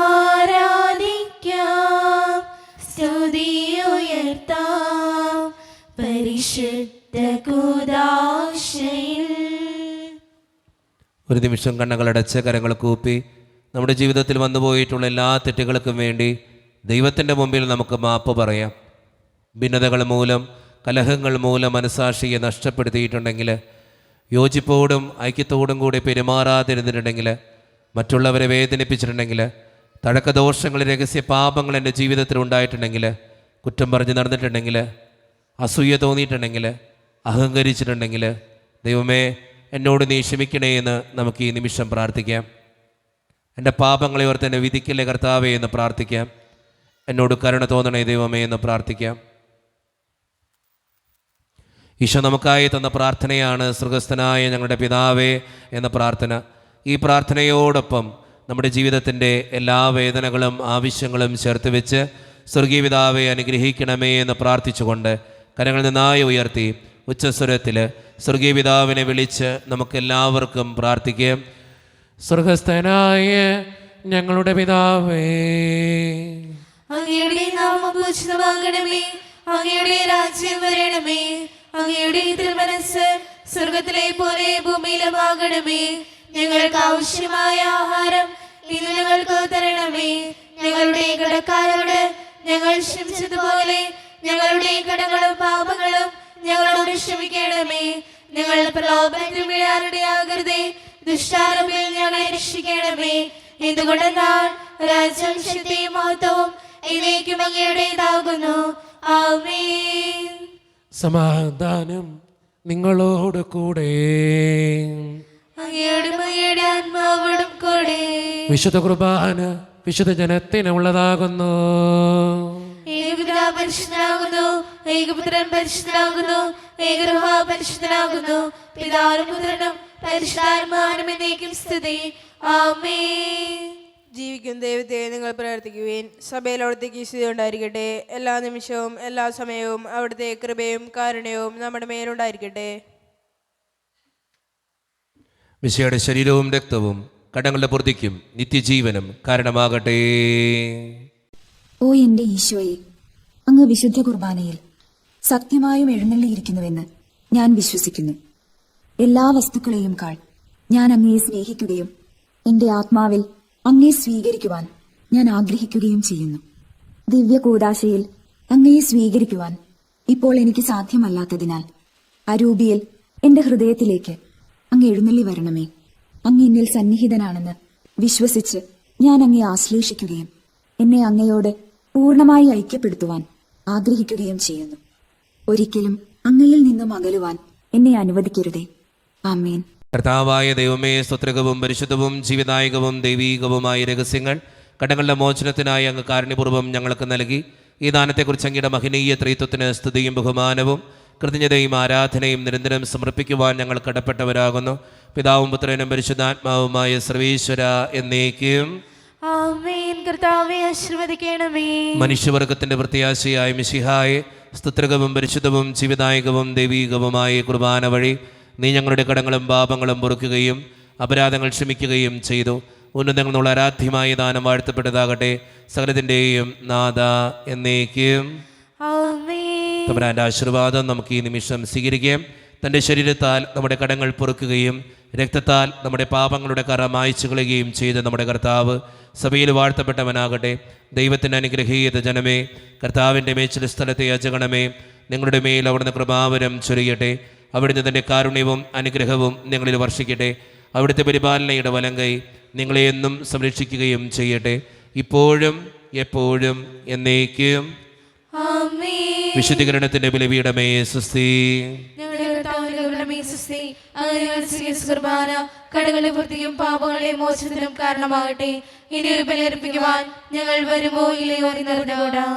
ആരാധിക്കാം, സ്തുതിയുയർത്താം പരിശുദ്ധ കൂദാശയിൽ. ഒരു നിമിഷം കണ്ണുകളടച്ച് കരങ്ങൾ കൂപ്പി നമ്മുടെ ജീവിതത്തിൽ വന്നുപോയിട്ടുള്ള എല്ലാ തെറ്റുകൾക്കും വേണ്ടി ദൈവത്തിൻ്റെ മുമ്പിൽ നമുക്ക് മാപ്പ് പറയാം. ഭിന്നതകൾ മൂലം, കലഹങ്ങൾ മൂലം മനസാക്ഷിയെ നഷ്ടപ്പെടുത്തിയിട്ടുണ്ടെങ്കിൽ, യോജിപ്പോടും ഐക്യത്തോടും കൂടി പെരുമാറാതിരുന്നിട്ടുണ്ടെങ്കിൽ, മറ്റുള്ളവരെ വേദനിപ്പിച്ചിട്ടുണ്ടെങ്കിൽ, തഴക്കദോഷങ്ങൾ, രഹസ്യ പാപങ്ങൾ എൻ്റെ ജീവിതത്തിൽ ഉണ്ടായിട്ടുണ്ടെങ്കിൽ, കുറ്റം പറഞ്ഞ് നടന്നിട്ടുണ്ടെങ്കിൽ, അസൂയ തോന്നിയിട്ടുണ്ടെങ്കിൽ, അഹങ്കരിച്ചിട്ടുണ്ടെങ്കിൽ, ദൈവമേ എന്നോട് നീ ക്ഷമിക്കണേ എന്ന് നമുക്ക് ഈ നിമിഷം പ്രാർത്ഥിക്കാം. എൻ്റെ പാപങ്ങളെ ഓർത്ത് എന്നെ വിധിക്കല്ലേ കർത്താവേ എന്ന് പ്രാർത്ഥിക്കാം. എന്നോട് കരുണ തോന്നണേ ദൈവമേ എന്ന് പ്രാർത്ഥിക്കാം. ഈശോ നമുക്കായി തന്ന പ്രാർത്ഥനയാണ് സ്വർഗസ്ഥനായ ഞങ്ങളുടെ പിതാവേ എന്ന പ്രാർത്ഥന. ഈ പ്രാർത്ഥനയോടൊപ്പം നമ്മുടെ ജീവിതത്തിൻ്റെ എല്ലാ വേദനകളും ആവശ്യങ്ങളും ചേർത്ത് വെച്ച് സ്വർഗീയ പിതാവെ അനുഗ്രഹിക്കണമേ എന്ന് പ്രാർത്ഥിച്ചുകൊണ്ട് കരങ്ങൾ നന്നായി ഉയർത്തി ഉച്ചസ്വരത്തിൽ സ്വർഗീയ പിതാവിനെ വിളിച്ച് നമുക്കെല്ലാവർക്കും പ്രാർത്ഥിക്കാം. സ്വർഗസ്ഥനായ ഞങ്ങളുടെ പിതാവേ, അങ്ങയുടെ നാമം പൂജിതമാകണമേ, അങ്ങയുടെ രാജ്യം വരണമേ, അങ്ങയുടെ തിരുമനസ്സ് സ്വർഗത്തിലെ പോലെ ഭൂമിയിലുമാകണമേ. ഞങ്ങൾക്ക് ആവശ്യമായ ആഹാരം ഇന്ന് ഞങ്ങൾക്ക് തരണമേ. ഞങ്ങളുടെ കടക്കാരോട് ഞങ്ങൾ ക്ഷമിച്ചതുപോലെ ഞങ്ങളുടെ കടങ്ങളും പാപങ്ങളും ഞങ്ങളോട് ക്ഷമിക്കണമേ. ഞങ്ങൾ പ്രലോഭനത്തിൽ വീഴാനിടയാകരുതേ, ദുഷ്ടാരൂപിൽ ഞങ്ങളെ രക്ഷിക്കണമേ. എന്തുകൊണ്ടെന്നാൽ രാജ്യം, ശക്തിയും മഹത്വവും എന്നേക്കും അങ്ങയുടേതാകുന്നു. ആമേൻ. സമാധാനം നിങ്ങളോട് കൂടെ. അങ്ങയോടും അങ്ങയുടെ ആത്മാവോടും കൂടെ. വിശുദ്ധ കുർബാന വിശുദ്ധ ജനത്തിനുള്ളതാകുന്നു. ഏകപിതാവ് പരിശുദ്ധനാകുന്നു, ഏകപുത്രൻ പരിശുദ്ധനാകുന്നു, ഏകരൂഹ പരിശുദ്ധനാകുന്നു. പിതാവിനും പുത്രനും പരിശുദ്ധാത്മാവിനും എന്നേക്കും സ്തുതി. ആമേൻ. ജീവിക്കും ദൈവത്തെ നിങ്ങൾ പ്രാർത്ഥിക്കുവേൻ. സഭയിൽ അവിടുത്തേക്ക് സ്തുതി ഉണ്ടായിരിക്കട്ടെ. എല്ലാ നിമിഷവും എല്ലാ സമയവും അവിടുത്തെ കൃപയും കാരുണ്യവും നമ്മുടെ മേലുണ്ടായിരിക്കട്ടെ. മിശിഹായുടെ ശരീരവും രക്തവും കടങ്ങളുടെ പൂർത്തിക്കും നിത്യജീവനും കാരണമാകട്ടെ. ഓ എന്റെ ഈശോയെ, അങ്ങ് വിശുദ്ധ കുർബാനയിൽ സത്യമായും എഴുന്നള്ളിയിരിക്കുന്നുവെന്ന് ഞാൻ വിശ്വസിക്കുന്നു. എല്ലാ വസ്തുക്കളെയും കാൾ ഞാൻ അങ്ങയെ സ്നേഹിക്കുകയും എന്റെ ആത്മാവിൽ അങ്ങയെ സ്വീകരിക്കുവാൻ ഞാൻ ആഗ്രഹിക്കുകയും ചെയ്യുന്നു. ദിവ്യ കൂദാശയിൽ അങ്ങയെ സ്വീകരിക്കുവാൻ ഇപ്പോൾ എനിക്ക് സാധ്യമല്ലാത്തതിനാൽ അരൂപിയിൽ എന്റെ ഹൃദയത്തിലേക്ക് അങ്ങ് എഴുന്നള്ളി വരണമേ. അങ്ങ് എന്നിൽ സന്നിഹിതനാണെന്ന് വിശ്വസിച്ച് ഞാൻ അങ്ങയെ ആശ്ലേഷിക്കുകയും എന്നെ അങ്ങയോട് പൂർണ്ണമായി ഐക്യപ്പെടുത്തുവാൻ ആഗ്രഹിക്കുകയും ചെയ്യുന്നു. ഒരിക്കലും അങ്ങയിൽ നിന്നും അകലുവാൻ എന്നെ അനുവദിക്കരുതേ. ആമേൻ. കർത്താവായ ദൈവമേ, സ്തുത്രകവും പരിശുദ്ധവും ജീവദായകവും ദൈവീകവുമായ രഹസ്യങ്ങൾ കടങ്ങളുടെ മോചനത്തിനായി അങ്ങ് കാരുണ്യപൂർവ്വം ഞങ്ങൾക്ക് നൽകി. ഈ ദാനത്തെക്കുറിച്ച് അങ്ങയുടെ മഹനീയ ത്രിത്വത്തിന് സ്തുതിയും ബഹുമാനവും കൃതജ്ഞതയും ആരാധനയും നിരന്തരം സമർപ്പിക്കുവാൻ ഞങ്ങൾ കടപ്പെട്ടവരാകുന്നു. പിതാവും പുത്രനും പരിശുദ്ധാത്മാവുമായ സർവീശ്വര എന്നേക്കും ആമേൻ. കർത്താവേ ആശീർവദിക്കണമേ. മനുഷ്യവർഗത്തിന്റെ പ്രത്യാശയായ മിശിഹായെ, സ്തുത്രകവും പരിശുദ്ധവും ജീവദായകവും ദൈവീകവുമായ കുർബാന വഴി നീ ഞങ്ങളുടെ കടങ്ങളും പാപങ്ങളും പൊറുക്കുകയും അപരാധങ്ങൾ ക്ഷമിക്കുകയും ചെയ്തു. ഉന്നതങ്ങൾ എന്നുള്ള ആരാധ്യമായ ദാനം വാഴ്ത്തപ്പെട്ടതാകട്ടെ. സകലത്തിൻ്റെയും നാഥ എന്നേക്കും ആമേൻ. തമ്പുരാന്റെ ആശീർവാദം നമുക്ക് ഈ നിമിഷം സ്വീകരിക്കാം. തൻ്റെ ശരീരത്താൽ നമ്മുടെ കടങ്ങൾ പൊറുക്കുകയും രക്തത്താൽ നമ്മുടെ പാപങ്ങളുടെ കറ മായ്ച്ചു കളയുകയും ചെയ്ത നമ്മുടെ കർത്താവ് സഭയിൽ വാഴ്ത്തപ്പെട്ടവനാകട്ടെ. ദൈവത്തിൻ്റെ അനുഗ്രഹീത ജനമേ, കർത്താവിൻ്റെ മേച്ചിൽ സ്ഥലത്തെ യജഗണമേ, നിങ്ങളുടെ മേൽ അവിടുന്ന് കൃപാവരം ചൊരിയട്ടെ. അവിടുന്ന് തൻ്റെ കാരുണ്യവും അനുഗ്രഹവും നിങ്ങളിൽ വർഷിക്കട്ടെ. അവിടുത്തെ പരിപാലനയുടെ വലങ്കൈ നിങ്ങളെ എന്നും സംരക്ഷിക്കുകയും ചെയ്യട്ടെ, ഇപ്പോഴും എപ്പോഴും എന്നേക്കും. ആമേൻ. വിശുദ്ധീകരണത്തിന്റെ ബലിപീഠമേ സ്വസ്തി. ഞങ്ങളുടെ കർത്താവിന്റെ കരുണമേ സ്വസ്തി. അങ്ങ് ഞങ്ങൾ സ്വീകരിച്ച കുർബാന കടങ്ങളുടെ പൂർത്തിയും പാപങ്ങളുടെ മോചനത്തിനും കാരണമാകട്ടെ. ഇനി ഒരു ബലിയർപ്പിക്കുവാൻ ഞങ്ങൾ വരുമോ ഇല്ലയോ എന്നറിഞ്ഞുകൂടാ.